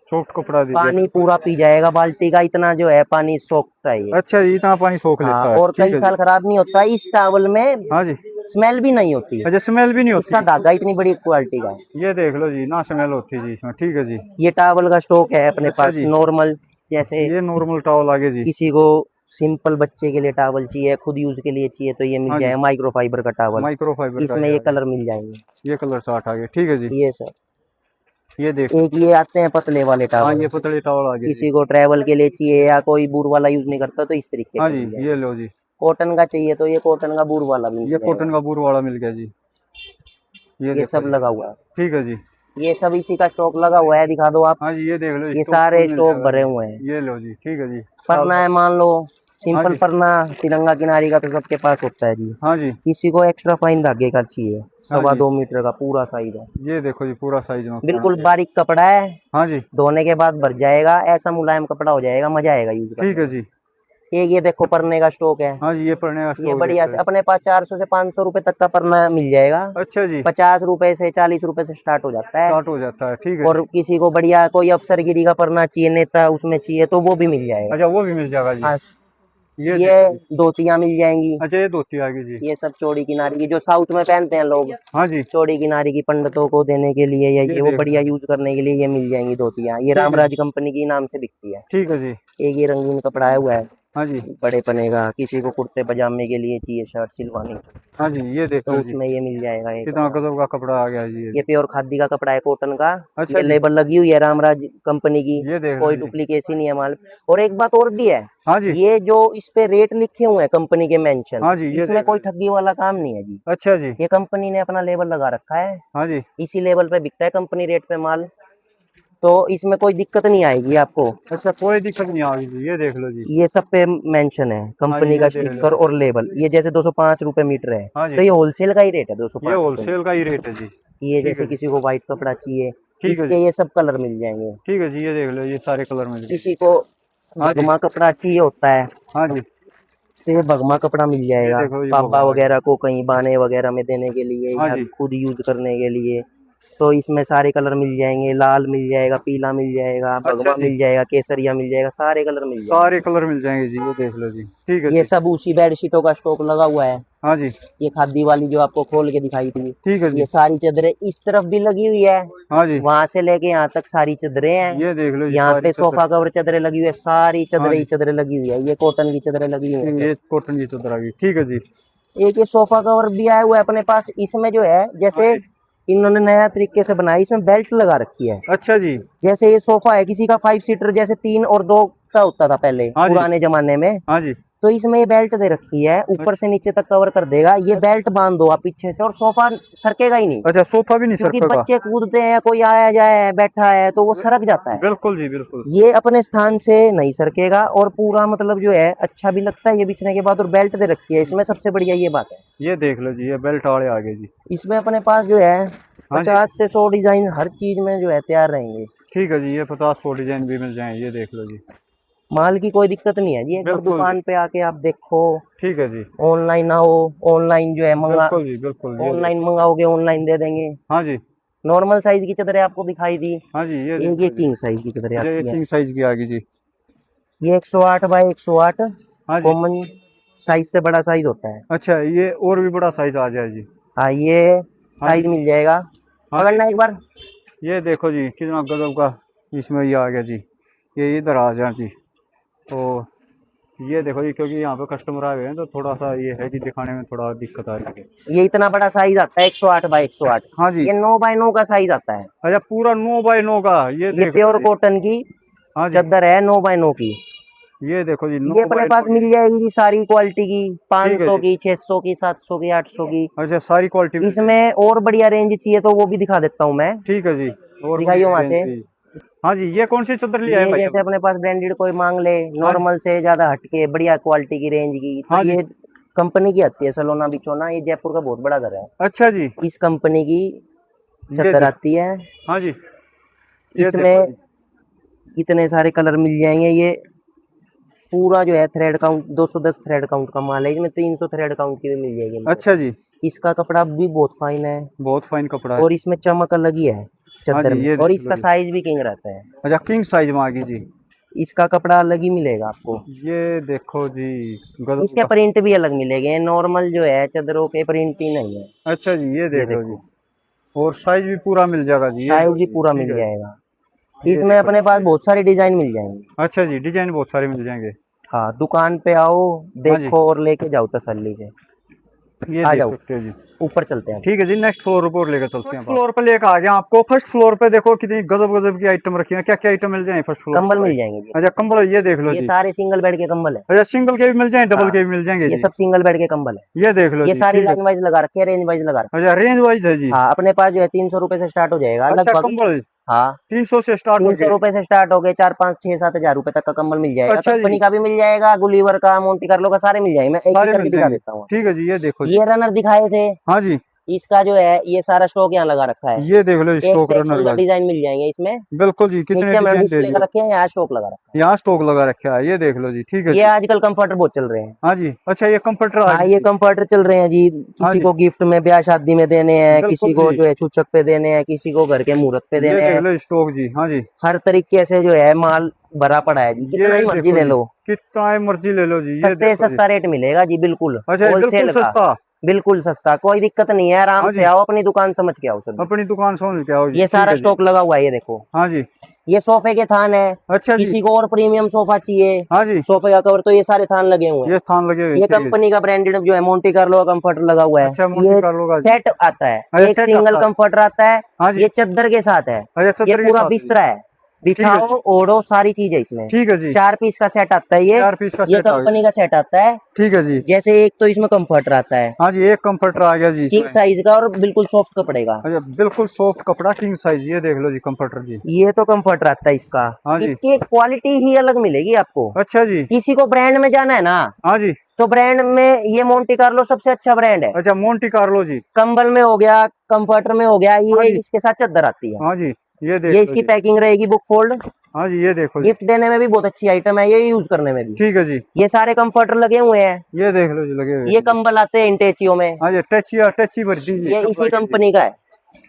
सॉफ्ट कपड़ा दे पानी दिया। पूरा पी जाएगा बाल्टी का, इतना जो है पानी सॉफ्ट है ये। अच्छा जी, इतना पानी सोख हाँ, लेता है, और ठीक कई है जी। साल खराब नहीं होता इस टॉवल में। हाँ जी। स्मेल भी नहीं होती। अच्छा स्मेल भी नहीं इसका होती। धागा इतनी बड़ी क्वालिटी का है। ये देख लो जी, ना स्मेल होती जी इसमें, ठीक है जी। ये टॉवल का स्टॉक है अपने अच्छा पास जी। नॉर्मल, जैसे ये नॉर्मल टॉवल आगे जी। किसी को सिंपल बच्चे के लिए टॉवल चाहिए, खुद यूज के लिए चाहिए तो ये मिल हाँ जी। जाएगा माइक्रो फाइबर का टॉवल। माइक्रो फाइबर का इसमें ये ये आ गया। कलर मिल जाएंगे। ये कलर 60 आ गया, ठीक है जी। ये सब ये देख। एक ये आते हैं पतले वाले हाँ टॉवल। ये पतले टॉवल आ गया जी। किसी को ट्रैवल के लिए चाहिए या कोई बूर वाला यूज नहीं करता तो इस तरीके हाँ के जी, मिल जाएंगे। ये लो जी। कॉटन का चाहिए तो ये कॉटन का बूर वाला मिल ये जाएगा। कॉटन का बूर वाला मिल गया जी। ये ये देखो सब जी। लगा हुआ है। ठीक है जी। ये सब इसी का स्टॉक लगा हुआ है, दिखा दो आप। हाँ जी, ये देख लो, ये स्टॉक फुल सारे मिल स्टॉक जाएगा भरे जी। हुए हैं। ये लो जी, ठीक है जी। पन्ना है मान लो, हाँ सिंपल जी। पन्ना तिरंगा किनारी का तो सबके पास होता है जी। हाँ जी। किसी को एक्स्ट्रा फाइन धागे का चाहिए, हाँ सवा जी। 2 मीटर का पूरा साइज है। ये देखो जी, पूरा साइज में बिल्कुल बारीक कपड़ा है, हाँ जी। धोने के बाद भर जाएगा, ऐसा मुलायम कपड़ा हो जाएगा, मजा आएगा यूज ठीक करने है में। जी। एक ये देखो परने का स्टॉक है। हाँ जी, ये पढ़ने का ये स्टॉक देख बढ़िया लो से जी। अपने पास 400 से 500 रुपए तक का परना मिल जाएगा। अच्छा जी। 50 रुपए से 40 रुपए से स्टार्ट हो जाता है। स्टार्ट हो जाता है, ठीक है और जी। किसी को बढ़िया कोई अफसरगिरी का परना चाहिए, नेता उसमें चाहिए तो वो भी मिल जाएगा। अच्छा वो भी मिल जाएगा जी। हाँ, ये ये देखो जी। धोतियां मिल जाएंगी। अच्छा ये धोती आ गई जी। ये सब चौड़ी किनारी की जो साउथ में पहनते हैं लोग, हाँ जी। चौड़ी किनारी की पंडितों को देने के लिए या ये ये वो देख लो बढ़िया जी। यूज करने के लिए ये मिल जाएंगी धोतियां। ये ठीक है रामराज जी। कंपनी की नाम से बिकती है। ठीक है जी। एक ये रंगीन कपड़ा है हुआ है हाँ जी। बड़े पने का, किसी को कुर्ते पजामे के लिए चाहिए शर्ट सिलवानी हाँ जी, ये देख तो लो जी। उसमें ये मिल जाएगा ये कितना कपड़ा। गजब का कपड़ा आ गया जी ये प्योर खादी का कपड़ा है कॉटन का। अच्छा ये जी। लेबल लगी हुई है रामराज कंपनी की, ये देख लो कोई जी। डुप्लीकेसी नहीं है माल। और एक बात और भी है, हाँ जी। ये जो इस पे रेट लिखे हुए हैं कंपनी के मेंशन, हाँ जी, ये इसमें देख कोई लो। ठगी वाला काम नहीं है जी। अच्छा जी। ये कंपनी ने अपना लेबल लगा रखा है, हाँ जी। इसी लेवल पे बिकता है कंपनी रेट पे माल, तो इसमें कोई दिक्कत नहीं आएगी आपको। अच्छा कोई दिक्कत नहीं आ रही जी, ये देख लो जी। ये सब पे मेंशन है हाँ जी, कंपनी का ये देख लो। स्टिकर और लेबल। ये जैसे 205 रुपए मीटर है हाँ जी। तो ये होलसेल का ही रेट है, ये 205 रुपए। होलसेल का ही रेट है जी। ये ठीक जैसे है जी। किसी को व्हाइट कपड़ा चाहिए, ठीक है जी। इसके ये सब कलर मिल जाएंगे। ठीक है जी, ये देख लो, ये सारे कलर मिल गए। किसी को हाँ जी। भगमा कपड़ा चाहिए होता है हाँ जी। तो ये भगमा कपड़ा मिल ये जाएगा, देखो ये बाबा भगवा वगैरह को कहीं बाने वगैरह में देने के लिए हाँ या जी। खुद यूज करने के लिए। तो इसमें सारे कलर मिल जाएंगे, लाल मिल जाएगा, पीला मिल जाएगा, अच्छा भगवा जी। मिल जाएगा, केसरिया मिल जाएगा, सारे कलर मिल जाएंगे। सारे कलर मिल जाएंगे जी, ये देख लो जी। ठीक है ये जी। सब उसी बेडशीटों का स्टॉक लगा हुआ है। हाँ जी। ये खादी वाली जो आपको खोल के दिखाई थी, ठीक है जी। ये सारी चादरें इस तरफ भी लगी हुई है, हाँ जी। वहां से लेके यहाँ तक सारी चादरें हैं। ये देख लो जी, यहाँ सारी पे सोफा चद्दर। कवर चादरें लगी हुई है, सारी हाँ चादरें ही जी। चादरें लगी हुई है। ये कॉटन की चादरें लगी हुई है। ये कॉटन की चद्दर आ गई, ठीक है जी। एक ये सोफा कवर भी आया हुआ है अपने पास। इसमें जो है हाँ जैसे जी। इन्होंने नया तरीके से बनाया, इसमें बेल्ट लगा रखी है। अच्छा जी। जैसे ये सोफा है किसी का 5 सीटर, जैसे 3 और 2 का होता था पहले हाँ जी। पुराने जमाने में, हाँ जी। तो इसमें ये बेल्ट दे रखी है, ऊपर से नीचे तक कवर कर देगा। ये बेल्ट बांध दो आप पीछे से और सोफा सरकेगा ही नहीं, अच्छा सोफा भी नहीं क्योंकि सरकेगा। बच्चे कूदते हैं, कोई आया जाए बैठा है तो वो सरक जाता है। बिल्कुल जी, बिल्कुल। ये अपने स्थान से नहीं सरकेगा और पूरा मतलब जो है अच्छा भी लगता है ये बिछने के बाद। और बेल्ट दे रखी है इसमें, सबसे बढ़िया ये बात है। ये देख लो जी, ये बेल्ट वाले आ गए जी। इसमें अपने पास जो है हाँ जी। 50 से 100 डिजाइन हर चीज में जो है तैयार रहेंगे। ठीक है जी, ये 50-100 डिजाइन भी मिल जाएंगे, ये देख लो जी। माल की कोई दिक्कत नहीं है जी, एक बार बिल्कुल जी। दुकान पे आके आप देखो। ठीक है जी। ऑनलाइन आओ, ऑनलाइन जो है बिल्कुल जी, बिल्कुल ये ऑनलाइन देखो। मंगाओगे ऑनलाइन दे देंगे। हाँ जी। नॉर्मल साइज की चादरें आपको दिखाई दी, हाँ जी, ये एक ये देखो जी। किंग साइज की चादरें अच्छा ये आती है। किंग साइज की आ गई जी। ये 108 बाय 108 हाँ जी। कॉमन साइज से बड़ा साइज होता है। अच्छा ये और भी बड़ा साइज आ जाए जी। हाँ, ये हाँ साइज जी। मिल जाएगा, हाँ जी। पकड़ना एक बार। ये देखो जी, कितना गजब का इसमें ये आ गया जी। ये इधर आ जाए जी। तो ये देखो जी, क्योंकि यहाँ पे कस्टमर आ गए हैं तो थोड़ा सा ये है कि दिखाने में थोड़ा दिक्कत आ रही है। ये इतना बड़ा साइज आता है 108 बाय 108। हाँ जी। ये 9 बाय 9 का साइज आता है। अच्छा पूरा 9 बाय 9 का, ये ये देख लो प्योर जी। कॉटन की हाँ जी, चादर है 9x9 की। ये देखो जी, ये अपने पास मिल जाएगी जी सारी क्वालिटी की, ठीक है 500 जी। की, 600 की, 700 की, 800 की। अच्छा, सारी क्वालिटी मिल जाएगी। इसमें और बढ़िया रेंज चाहिए तो वो भी दिखा देता हूँ मैं। ठीक है जी, और दिखाइए बढ़िया वहां रेंज से। की। हाँ जी, ये कौन सी चादर लिया है ये भाई जैसे अभी? अपने पास ब्रांडेड कोई मांग ले, हाँ जी, नॉर्मल से ज्यादा हटके बढ़िया क्वालिटी की रेंज की, तो हाँ जी, ये कंपनी की आती है सलोना बिचौना। ये जयपुर का बहुत बड़ा घर है। अच्छा जी, इस कंपनी की ये चादर देखो, आती है। हाँ जी, ये देखो इसमें जी, इतने सारे कलर मिल जाएंगे। ये पूरा जो है थ्रेड काउंट 210 थ्रेड काउंट का माल है। इसमें 300 थ्रेड काउंट की भी मिल जाएगी हमको। अच्छा जी, इसका कपड़ा भी बहुत फाइन है बहुत फाइन कपड़ा है। और इसमें चमक अलग ही है हाँ चादर जी, में। ये और देख लो इसका जी। साइज भी किंग रहता है। अच्छा, किंग साइज में आ गई जी। इसका कपड़ा अलग ही मिलेगा आपको। ये देखो जी, गजब इसके का। प्रिंट भी अलग मिलेंगे, नॉर्मल जो है चादरों के प्रिंट ही नहीं है। अच्छा जी, ये ये देख लो जी, देखो, और साइज भी पूरा मिल जाएगा जी, ये साइज लो भी जी, पूरा ठीक मिल है। जाएगा। ये इसमें देखो अपने पास बहुत सारी डिजाइन मिल जाएंगी। अच्छा जी, डिजाइन बहुत सारे मिल जाएंगे। हाँ, दुकान पे आओ, हाँ जी, देखो और लेके जाओ तसल्ली से। ये आ देख जाओ, सकते हो जी। ऊपर चलते हैं। ठीक है जी, नेक्स्ट फ्लोर पर लेकर चलते हैं। फ्लोर पर लेकर आ गया आपको। फर्स्ट फ्लोर पे देखो कितनी गजब गजब की आइटम रखी है। क्या क्या आइटम मिल जाए फर्स्ट फ्लोर कंबल पे? मिल जाएंगे जी। अच्छा, कंबल, ये देख लो ये जी। सारे सिंगल बेड के कंबल है। अच्छा, सिंगल के भी मिल जाएंगे, डबल हाँ, के भी मिल जाएंगे ये जी। सब सिंगल बेड के कंबल है। ये देख लो ये जी, सारी ठीक है। लाइन वाइज लगा रखे हैं, रेंज वाइज लगा रखे अच्छा, रेंज वाइज है जी। हैं। हाँ, अपने पास जो है 300 रुपए से स्टार्ट हो जाएगा अच्छा, लगभग। कंबल हाँ, 300 से स्टार्ट हो 300 गए। रुपए से स्टार्ट हो गए, 4, 5, 6, 7 हजार रुपए तक का कंबल मिल जाएगा। अच्छा जी, कंपनी का भी मिल जाएगा, गुलीवर का, मोंटी कार्लो का, सारे मिल जाएंगे। मैं एक एक सारे करके मिल दिखा जाएंगे। देता हूँ। ठीक है जी, ये देखो जी। ये रनर दिखाए थे, हाँ जी, इसका जो है ये सारा स्टॉक यहाँ लगा रखा है। ये देख लो एक स्टॉक से एक रनर सुंदर का। डिजाइन मिल जाएंगे इसमें। बिल्कुल जी, कितने नीचे हमने डिजाइन दे डिस्प्ले दिए। कर रखे हैं, यहाँ स्टॉक लगा रखा यहाँ स्टॉक लगा रखा है, ये देख लो जी, ठीक है है। ये जी। आजकल कंफर्टर बहुत चल रहे हैं। हाँ जी, अच्छा, ये कंप्यूटर आ हाँ, गई ये जी। कंफर्टर चल रहे हैं जी। हाँ किसी जी, को गिफ्ट में ब्याह शादी में देने हैं, किसी बिल्कुल को जी, जो है छूचक पे देने हैं, किसी को घर के मुहूर्त पे ये देने देख हैं। लो स्टॉक जी। हाँ जी, हर तरीके से जो है माल भरा पड़ा है जी, ये कितना ही मर्जी देखो ले जी, लो। कितना मर्जी ले लो जी, ये सस्ते देखो जी। सस्ता रेट मिलेगा जी, बिल्कुल अच्छा, ये बिल्कुल होलसेल का। सस्ता। बिल्कुल सस्ता, कोई दिक्कत नहीं है। आराम हाँ से जी, आओ, अपनी दुकान समझ के आओ सभी। अपनी दुकान समझ के आओ जी, ये ठीक सारा है जी। स्टॉक लगा हुआ है, ये देखो। हाँ जी, ये सोफे के थान है। अच्छा जी, किसी को और प्रीमियम सोफा चाहिए, हाँ जी, सोफे का कवर, तो ये सारे थान लगे हुए ये हैं। स्थान लगे हुए, ये ठीक है जी। कंपनी का ब्रांडेड जो है मोंटी कार्लो का कंफर्टर लगा हुआ है। अच्छा, मोटी ये कार्लो का जी। सेट आता है, अच्छा, एक सेट सिंगल आता है। कंफर्टर आता है। हाँ जी, ये चादर के साथ है। अच्छा, ये चद्दर के पूरा साथ है जी। बिस्तरा है, ठीक है बिछाओ जी, ओढ़ो सारी चीज है इसमें। ठीक है जी। 4 पीस का सेट आता है ये। 4 पीस का ये सेट आ गया। कंपनी का सेट आता है। ठीक है जी। जैसे एक तो इसमें कंफर्टर आता है हाँ जी, एक कंफर्टर आ गया जी किंग इसमें। साइज का और बिल्कुल सॉफ्ट कपड़े का। अच्छा, बिल्कुल सॉफ्ट कपड़ा, किंग साइज, ये देख लो जी कंफर्टर जी। ये तो कंफर्टर आता है इसका। हाँ जी, इसकी क्वालिटी ही अलग मिलेगी आपको। अच्छा जी, किसी को ब्रांड में जाना है ना, हाँ जी, तो ब्रांड में ये मोंटी कार्लो सबसे अच्छा ब्रांड है। अच्छा, मोंटी कार्लो जी। कंबल में हो गया, कंफर्टर में हो गया, हाँ ये जी, इसके साथ चादर आती है। हाँ जी, ये देख ये लो इसकी जी। पैकिंग रहेगी बुक फोल्ड। हाँ जी, ये देखो जी, गिफ्ट देने में भी बहुत अच्छी आइटम है, ये यूज करने में भी। ठीक है जी। ये सारे कंफर्टर लगे हुए हैं। ये देख लो जी, लगे हुए ये हैं जी। कंबल आते हैं इंटेचियो में। हाँ जी, टची भर दीजिए ये कब इसी लगे जी। कंपनी का है।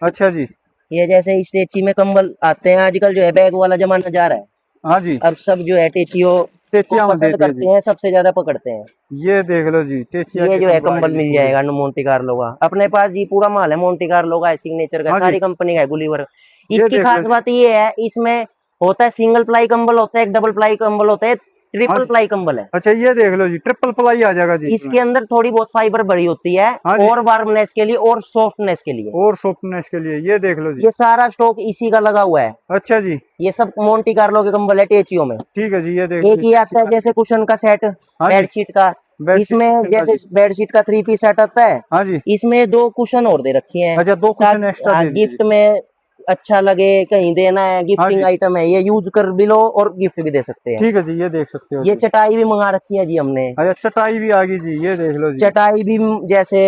अच्छा जी, ये जैसे इस टेची में कंबल आते हैं, आजकल जो है बैग वाला जमाना जा रहा है। हाँ जी, अब सब जो है टेचियो को टेचिया में दे पसंद दिए जी। करते हैं, सबसे ज्यादा पकड़ते हैं। ये देख लो जी, टेचिया ये के जो है कंबल आ गए कंबल जी मिल पूरे। जाएगा मोंटी कार्लो का। अपने पास जी पूरा माल है मोंटी कार्लो का है, सिग्नेचर का, हाँ जी, सारी कंपनी का है, गुलीवर। ये इसकी देख लो खास जी। बात ये है, इसमें होता है सिंगल प्लाई कंबल, होता है एक डबल प्लाई कंबल, होता है हाँ ट्रिपल जी, प्लाई कंबल है। अच्छा, ये देख लो जी, ट्रिपल प्लाई आ जाएगा जी इसमें। इसके अंदर थोड़ी बहुत फाइबर बड़ी होती है, हाँ जी, और वार्मनेस के लिए और सॉफ्टनेस के लिए। और सॉफ्टनेस के लिए, ये देख लो जी। ये सारा स्टॉक इसी का लगा हुआ है। अच्छा जी, ये सब मोंटी कार्लो के कंबल है टेचियो में। ठीक है जी, ये देख एक लो ही आता है टेचिया। जैसे कुशन का सेट हाँ जी, बेडशीट का। बेडशीट इसमें कुशन का जैसे जी। बेडशीट का 3 पीस सेट आता है, हाँ जी, इसमें 2 कुशन और दे रखी हैं, अच्छा, 2 कुशन एक्स्ट्रा ताकि दे दिए जी। गिफ्ट में अच्छा लगे, कहीं देना है, हाँ गिफ्टिंग जी, आइटम है, ये यूज कर भी लो और गिफ्ट भी दे सकते हैं। ठीक है जी, ये देख सकते हो ये जी। चटाई भी मंगा रखी है जी हमने। अच्छा, चटाई भी आ गई जी, ये देख लो जी। चटाई भी जैसे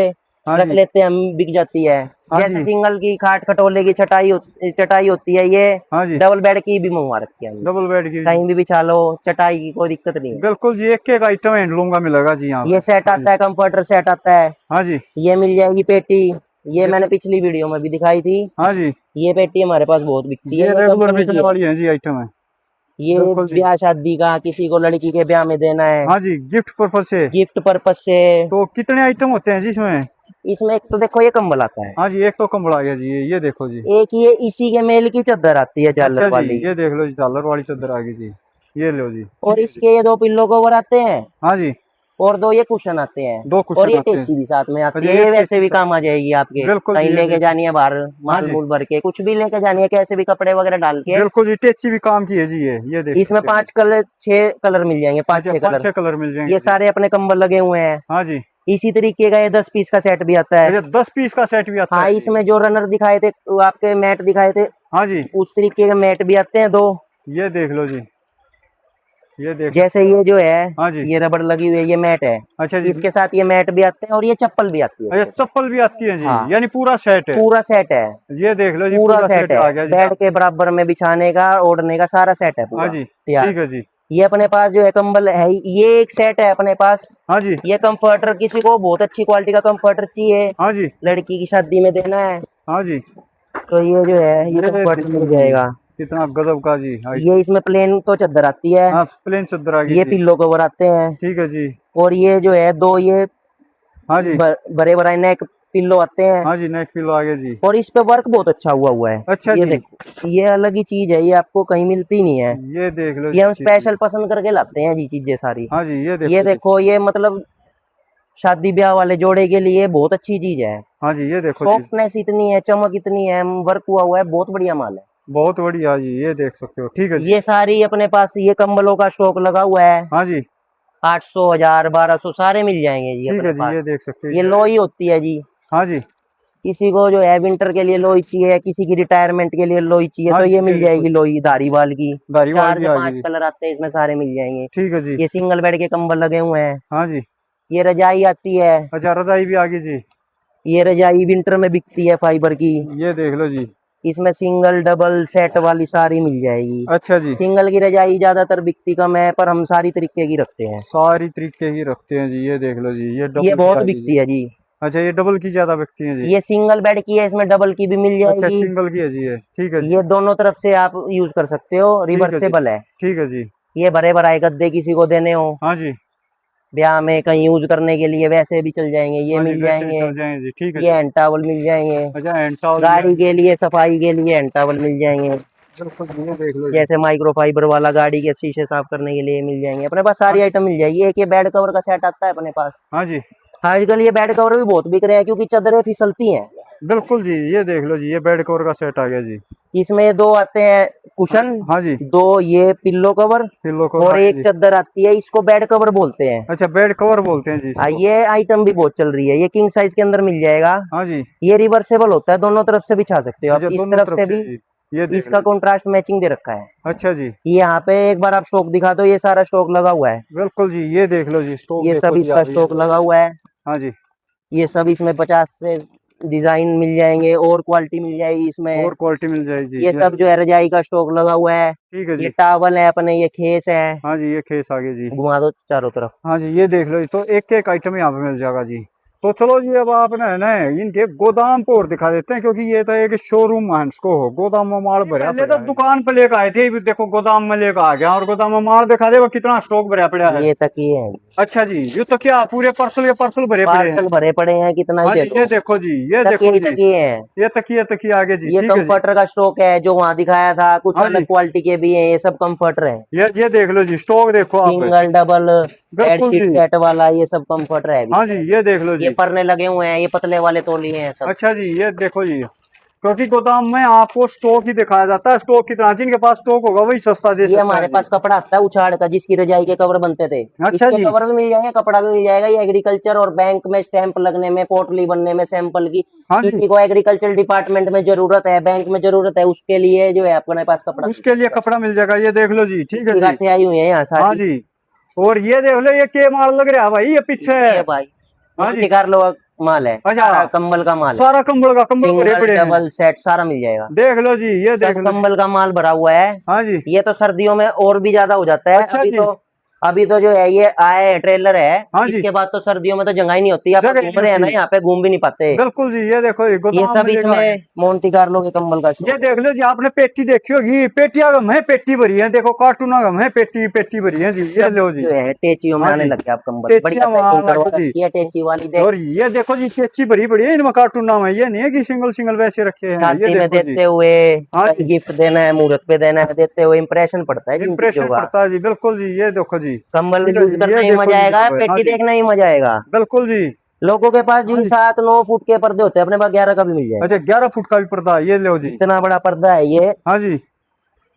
हाँ रख जी, लेते हैं हम, बिक जाती है। हाँ जैसे जी, सिंगल की खाट खटोले की चटाई होती है, ये हाँ जी, डबल बेड की भी मंगवा रखी है हमने। डबल बेड की जी। कहीं भी बिछा लो, चटाई की कोई दिक्कत नहीं है। बिल्कुल जी, एक एक आइटम हैंडलूम का मिलेगा जी यहाँ ये पे। सेट हाँ जी, आता है, कंफर्टर सेट आता है। हाँ जी, ये मिल जाएगी पेटी। ये ये मैंने पिछली वीडियो में भी दिखाई थी। हाँ जी, ये पेटी हमारे पास बहुत बिकती है, ये ये रेगुलर कंपनी की बिकने है। वाली है जी आइटम है। ये बिल्कुल जी, ब्याह शादी का, किसी को लड़की के ब्याह में देना है, हाँ जी, गिफ्ट पर्पज से। गिफ्ट पर्पज से। तो कितने आइटम होते हैं जी इसमें? इसमें एक तो देखो ये कंबल आता है। हाँ जी, एक तो कम आ गया जी, ये देखो जी। एक ये इसी के मेल की चादर आती है अच्छा झालर जी, वाली। ये देख लो जी, झालर वाली चादर आ गई जी, ये लो जी, और ठीक है जी। इसके ये 2 पिल्लो कवर आते हैं। हाँ जी, और 2 ये कुशन आते हैं, 2 कुशन और ये आते हैं। टेची भी साथ में आती अच्छा, है, ये ये वैसे टेची भी साथ- काम आ जाएगी आपके, बिल्कुल कहीं जी, ये लेके जानी है बाहर, माल जी। मूल भर के, कुछ भी लेके जानी है, कैसे भी कपड़े वगैरह डाल के। बिल्कुल जी, टेची भी काम की है जी, ये देख इसमें सकते हैं। 5 कलर 6 कलर मिल जाएंगे, 5 अच्छा, 6 5 कलर। 6 कलर मिल जाएंगे ये जी। सारे अपने कंबल लगे हुए हैं। हाँ जी। इसी तरीके का ये 10 पीस का सेट भी आता है। अच्छा, 10 पीस का सेट भी आता हाँ, है जी। इसमें जो रनर दिखाए थे, वो आपके मैट दिखाए थे, हाँ जी, उस तरीके के मैट भी आते हैं 2। ये देख लो जी, ये देख जैसे सकते हो। ये जो है, हाँ जी। ये रबड़ लगी हुई है, ये मैट है। अच्छा जी। इसके साथ ये मैट भी आते हैं, और ये चप्पल भी आती है अच्छा, इसके साथ। चप्पल भी आती है जी, हाँ, यानी पूरा सेट है। पूरा सेट है, ये देख लो जी, पूरा पूरा सेट सेट है। आ गया जी बेड आप। के बराबर में बिछाने का, ओढ़ने का सारा सेट है हाँ पूरा जी, तैयार। ठीक है जी। ये अपने पास जो है कंबल है, ये एक सेट है अपने पास। हाँ जी। ये कंफर्टर, किसी को बहुत अच्छी क्वालिटी का कंफर्टर चाहिए, हाँ जी। लड़की की शादी में देना है, हाँ जी, तो ये जो है, ये कंफर्टर देखो मिल जी, जाएगा। कितना गजब का जी ये आइटम। इसमें प्लेन तो चादर आती है, हाँ, प्लेन चद्दर आ गई ये जी। पिल्लो कवर आते हैं, ठीक है जी। और ये जो है 2 ये हाँ जी। बड़े बड़े नेक पिल्लो आते हैं। हाँ जी, नेक पिलो आ गया जी। और इस पे वर्क बहुत अच्छा हुआ हुआ है। अच्छा ये जी। देखो, ये अलग ही चीज है, ये आपको कहीं मिलती नहीं है। ये देख लो ये हम जी। स्पेशल पसंद करके लाते हैं जी चीजें सारी। हाँ जी, ये ये देखो जी। देखो, ये मतलब शादी ब्याह वाले जोड़े के लिए बहुत अच्छी चीज है। हाँ जी, ये देखो जी, सॉफ्टनेस इतनी है, चमक इतनी है, वर्क हुआ हुआ है, बहुत बढ़िया माल है। बहुत बढ़िया जी, ये देख सकते हो। ठीक है जी। ये सारी अपने पास ये कंबलों का स्टॉक लगा हुआ है, हाँ जी, 800 1000 1200 सारे मिल जाएंगे जी ठीक अपने है जी, ये पास। देख सकते हो ये ये। लोई होती है जी, हाँ जी। किसी को जो है विंटर के लिए लोई चाहिए, किसी की रिटायरमेंट के लिए लोई चाहिए, हाँ तो जी, ये ये मिल देखो जाएगी जी, लोई धारीवाल की। धारीवाल 4 भी से आ गई 5 जी। कलर आते हैं इसमें, सारे मिल जाएंगे। ठीक है जी। ये सिंगल बेड के कंबल लगे हुए हैं। हाँ जी। ये रजाई आती है, अच्छा, रजाई भी आ गई जी। ये रजाई विंटर में बिकती है फाइबर की। ये देख लो जी। इसमें सिंगल डबल सेट वाली सारी मिल जाएगी। अच्छा जी, सिंगल की रजाई ज्यादातर बिकती कम है, पर हम सारी तरीके की रखते हैं। सारी तरीके की रखते हैं जी। ये देख लो जी, ये ये डबल भी बहुत आ गई जी। बिकती है जी। अच्छा, ये डबल की ज्यादा बिकती है जी। ये सिंगल बेड की है, इसमें डबल की भी मिल अच्छा, जाएगी। सिंगल की है जी ये। ठीक है जी। ये दोनों तरफ से आप यूज कर सकते हो, ठीक है जी। रिवर्सेबल है। ठीक है जी। ये भरे भराए गद्दे किसी को देने हो, हाँ जी। ब्याह में कहीं यूज करने के लिए, वैसे भी चल जाएंगे, ये हाँ जी, मिल वैसे भी जाएंगे। चल जाएंगे जी। ठीक है ये जी। हैंड टॉवल मिल जाएंगे, अच्छा, हैंड टॉवल भी आ गाड़ी गई। के लिए सफाई के लिए हैंड टॉवल मिल जाएंगे। बिल्कुल जी, ये देख लो जी। जैसे माइक्रोफाइबर वाला गाड़ी के शीशे साफ करने के लिए मिल जाएंगे, अपने पास हाँ सारी जी। आइटम मिल जाएगी। एक ये बेड कवर का सेट आता है अपने पास। हाँ जी, आजकल ये बेड कवर भी बहुत बिक रहे हैं, क्योंकि चादरें फिसलती हैं। बिल्कुल जी, ये देख लो जी, ये बेड कवर का सेट आ गया जी। इसमें 2 आते हैं हाँ। कुशन, हाँ जी, 2 ये पिल्लो कवर, पिल्लो कवर और आ गया एक जी। चादर आती है, इसको बेड कवर बोलते हैं। अच्छा, बेड कवर बोलते हैं जी इसको। ये आइटम भी बहुत चल रही है, ये किंग साइज के अंदर मिल जाएगा। हाँ जी। ये रिवर्सेबल होता है, दोनों तरफ से बिछा सकते हो आप, अच्छा, इस दोनों तरफ तरफ से से भी। जी। ये देख लो इसका जी। कॉन्ट्रास्ट मैचिंग दे रखा है। अच्छा जी। ये यहाँ पे एक बार आप स्टॉक दिखा दो, ये सारा स्टॉक लगा हुआ है। बिल्कुल जी, ये देख लो जी, स्टॉक ये सब देखो जी इसका आप स्टॉक इसका। लगा हुआ है। हाँ जी। ये सब इसमें 50 से डिजाइन मिल जाएंगे, और क्वालिटी मिल जाएगी इसमें। और क्वालिटी मिल जाएगी जी। ये सब जो है रजाई का स्टॉक लगा हुआ है। ठीक है ये जी। टावल है अपने, ये खेस है। हाँ जी, ये केस आ गया जी। घुमा दो चारों तरफ। हाँ जी, ये देख लो जी, तो एक एक आइटम यहाँ पे मिल जाएगा जी। तो चलो जी, अब आप ना इनके गोदाम को और दिखा देते हैं, क्योंकि ये तो एक शोरूम है, इसको हो गोदाम में माल भरा पहले तो दुकान पे लेकर आए थे, देखो गोदाम में लेकर आ गया, और गोदाम में माल दिखा दे वो कितना स्टॉक भरा पड़ा है। ये तकिए हैं, अच्छा जी, ये तो क्या पूरे पार्सल के पार्सल भरे पड़े हैं। पार्सल भरे पड़े हैं, कितना ही हाँ दे जी, दो। ये देखो जी, ये तकिए देखो ही जी, तकिए हैं। ये तकिए तकिए आगे जी। ये ठीक है जी। कंफर्टर का स्टॉक है, जो वहां दिखाया था, कुछ हाँ अलग जी, क्वालिटी के भी हैं, ये सब कंफर्टर है। ये देख लो जी, स्टॉक देखो आप। सिंगल डबल बिल्कुल बेडशीट जी। सेट वाला, ये सब कंफर्टर है हाँ जी, इसमें। ये देख लो ये जी। परने लगे हुए हैं, ये पतले वाले तौलिए हैं सब। अच्छा जी, ये देखो जी, क्योंकि गोदाम में आपको स्टॉक ही दिखाया जाता है, स्टॉक कितना, जिनके पास स्टॉक होगा वही सस्ता दे ये सकता हमारे है जी। पास कपड़ा आता है उछाड़ का, जिसकी रजाई के कवर बनते थे। अच्छा इसके जी। कवर भी मिल जाएंगे, कपड़ा भी मिल जाएगा। ये एग्रीकल्चर और बैंक में स्टैंप लगने में, पोटली बनने में, सैंपल की, हाँ जी, किसी को एग्रीकल्चर डिपार्टमेंट में जरूरत है, बैंक में जरूरत है, उसके लिए जो है अपने पास कपड़ा मिल उसके लिए जाएगा। कपड़ा मिल जाएगा। ये देख लो जी। ठीक है इसकी जी। गांठें आई हुई है यहाँ हाँ सारी। जी, और ये देख लो, ये के माल लग रहा है भाई, ये पीछे ये है। भाई हाँ जी। कार लो माल है, अच्छा, सारा कंबल का माल है। सारा कंबल का, कंबल भरे सिंगल पड़े हैं। डबल सेट सारा मिल जाएगा। देख लो जी, ये देख सब लो जी। कंबल का माल भरा हुआ है। हाँ जी। ये तो सर्दियों में और भी ज्यादा हो जाता है। अच्छा जी। अभी तो जो है ये आया है, ट्रेलर है। हाँ जी, इसके बाद तो सर्दियों में तो जगह ही नहीं होती, आप जगह ही घूम नहीं रहे हैं ना, होती। यहाँ पे घूम भी नहीं पाते। बिल्कुल जी, ये देखो ये ये गोदाम सब में लेकर आ गए। इसमें मोंटी कार्लो के कंबल का ये स्टॉक है। देख लो जी, आपने पेटी देखी होगी, पेटियां गम है, पेटी भरी है, देखो कार्टून गम है, पेटी पेटी भरी है जी। ये सब लो जी। जो है टेचियों में हाँ आने जी, लग गया, आप कंबल बढ़िया पेचियां पैकिंग वहां करवा जी। रखी है, टेची वाली देख। और ये देखो जी, चेची भरी पड़ी है, इनमें कार्टून नाम है, ये नहीं है कि सिंगल सिंगल वैसे रखे हैं। ये शादी में देखो जी। देते हुए, हाँ कहीं जी, गिफ्ट देना है, मुहूर्त पे देना है, देते हुए इम्प्रेशन पड़ता है जिन चीजों इम्प्रेशन का। पड़ता है जी। बिल्कुल जी, ये देखो जी। कंबल ठीक है यूज जी, करना ये ही देखो मजा जी, आएगा, हाँ पेटी जी, देखना ही मजा आएगा। बिल्कुल जी। लोगों के पास हाँ जी जी। 7-9 फुट के पर्दे होते हैं, अपने पास 11 का भी मिल जाएगा। अच्छा 11 फुट का भी पर्दा है, ये लो जी। इतना बड़ा पर्दा है ये, हाँ जी,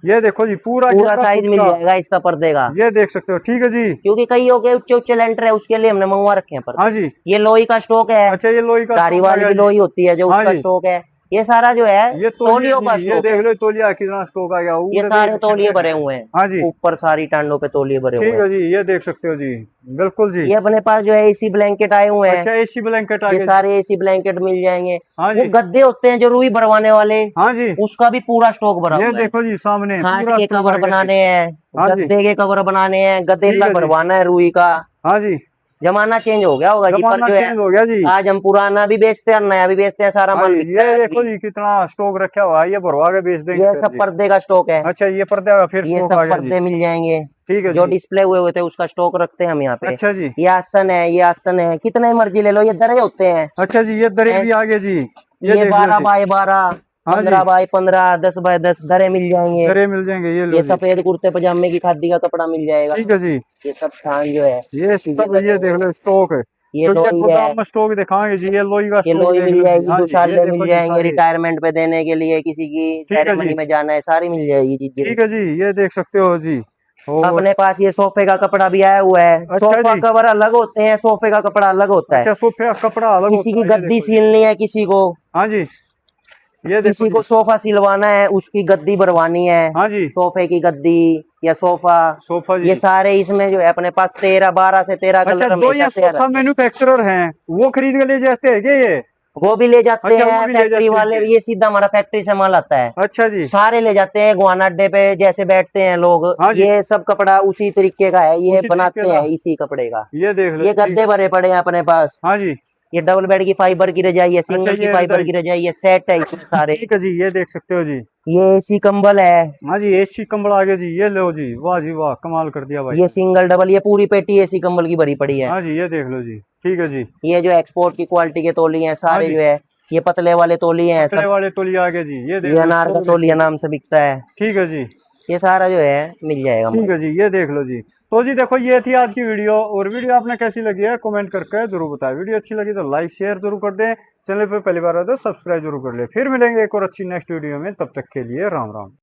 ये देखो जी पूरा पूरा 11 साइज फुट मिल का, जाएगा इसका पर्दे का। ये देख सकते हो। ठीक है जी। क्योंकि कई हो गए उच्चे उच्चे लेंटर है, उसके लिए हमने मंगवा रखे हैं हाँ पर्दे। जी। ये लोही का स्टॉक है, अच्छा ये लोही का धारी स्टॉक आ वाली गया भी जी। लोही होती है जो, हाँ उसका जी, स्टॉक है। ये सारा जो है ये तौलिया तौलियों का जी, ये स्टॉक देख है। लो तौलिया कितना स्टॉक आ गया, ये उधर सारे देख तौलिए सकते भरे हैं। हुए हैं, हाँ जी, ऊपर सारी टांडों पे तौलिए भरे हुए ठीक हैं। है जी, ये देख सकते हो जी, बिल्कुल जी। ये अपने पास जो है एसी ब्लैंकेट आए हुए हैं, अच्छा एसी ब्लैंकेट आ ये गया जी। सारे एसी ब्लैंकेट मिल जाएंगे। हाँ वो जी, गद्दे होते हैं जो रुई भरवाने वाले, हाँ जी, उसका भी पूरा स्टॉक भरा ये हुआ है। देखो जी सामने खाट पूरा के स्टॉक आ कवर गया जी। बनाने हैं, हाँ जी, गद्दे के कवर बनाने हैं, ठीक गदेला है जी। भरवाना है रुई का। हाँ जी, जमाना चेंज हो गया होगा जी, पर जमाना जो है चेंज हो गया जी। आज हम पुराना भी बेचते हैं और नया भी बेचते हैं, सारा हाँ माल जी, बिकता है ये आज देखो भी। जी कितना स्टॉक रखा हुआ है, ये भरवा के बेच देंगे ये फिर सब जी। पर्दे का स्टॉक है, अच्छा ये पर्दे का फिर ये स्टॉक सब आ गया जी। पर्दे मिल जाएंगे। ठीक है जो जी। डिस्प्ले हुए हुए थे उसका स्टॉक रखते हैं हम यहाँ पे। अच्छा जी। ये आसन है, ये आसन है, कितने मर्जी ले लो, ये दरे होते हैं। अच्छा जी, ये दरे भी आ गए जी, ये ये देख लो 12 जी। बाय 12, हाँ जी, 15 बाय 15, 10 बाय 10 दरे मिल जाएंगे। दरे मिल जाएंगे, ये लो ये जी। सफेद कुर्ते पजामे की खादी का कपड़ा मिल जाएगा। ठीक है जी, ये सब थान जो है ये ये सब लगे ये हुए देख हैं। लो स्टॉक है। ये जो ये लोही है, गोदाम में स्टॉक दिखाएंगे जी, ये लोही का ये स्टॉक लोही देख मिल लो जी। जाएगी, हाँ जी, ये दुशाले मिल देखो जी जाएंगे, सारे। रिटायरमेंट पे देने के लिए, किसी की ठीक है सेरेमनी जी, में जाना है, सारी मिल जाएगी चीजें। ठीक है जी, ये देख सकते हो जी। और अपने पास ये सोफे का कपड़ा भी आया हुआ है। अच्छा सोफा जी। कवर अलग होते हैं, सोफे का कपड़ा अलग होता है। अच्छा सोफे का कपड़ा अलग किसी होता की है, ये गद्दी देखो जी। सीलनी है, किसी को हाँ जी, ये देखो किसी जी। को सोफा सिलवाना है, उसकी गद्दी भरवानी है, हाँ जी, सोफे की गद्दी या सोफा। सोफा ये जी। सारे इसमें जो है अपने पास 12 से 13 अच्छा कलर जो हमेशा ये तैयार सोफा रहते हैं। मैन्युफैक्चरर हैं वो खरीद के ले जाते हैं क्या ये? वो भी ले जाते अच्छा वो हैं भी ले फैक्ट्री जाते हैं वाले, ये। ये सीधा हमारा फैक्ट्री से माल आता है। अच्छा जी। सारे ले जाते हैं गोवाना अड्डे पे, जैसे बैठते हैं लोग, हाँ जी, ये सब कपड़ा उसी तरीके का है, ये उसी तरीके बनाते का, हैं इसी कपड़े का। ये देख लो ये ठीक गद्दे है। भरे पड़े हैं अपने पास। हाँ जी। ये डबल बेड की फाइबर की रजाई है, अच्छा सिंगल की ये फाइबर रजाई, की रजाई है, सेट है इसमें सारे। ठीक है जी, ये देख सकते हो जी। ये एसी कंबल है, हाँ जी एसी कंबल आ गया जी, ये लो जी, वाह जी वाह, कमाल कर दिया भाई ये ने। सिंगल डबल, ये पूरी पेटी एसी कंबल की भरी पड़ी है। हाँ जी, ये देख लो जी, ठीक है जी। ये जो एक्सपोर्ट की क्वालिटी के तौलिए हैं हाँ सारे जी, जो है, ये पतले वाले तौलिए हैं पतले सब। वाले तौलिया आ गए जी, ये ये देख लो अनार का स्टॉक देखो तौलिया जी। नाम से बिकता है। ठीक है जी, ये सारा जो है मिल जाएगा ठीक माल। है जी, ये देख लो जी। तो जी देखो ये थी आज की वीडियो, और वीडियो आपने कैसी लगी है कमेंट करके जरूर बताएं। वीडियो अच्छी लगी तो लाइक शेयर जरूर कर दें, चैनल पे पहली बार आए तो सब्सक्राइब जरूर कर ले। फिर मिलेंगे एक और अच्छी नेक्स्ट वीडियो में, तब तक के लिए राम राम।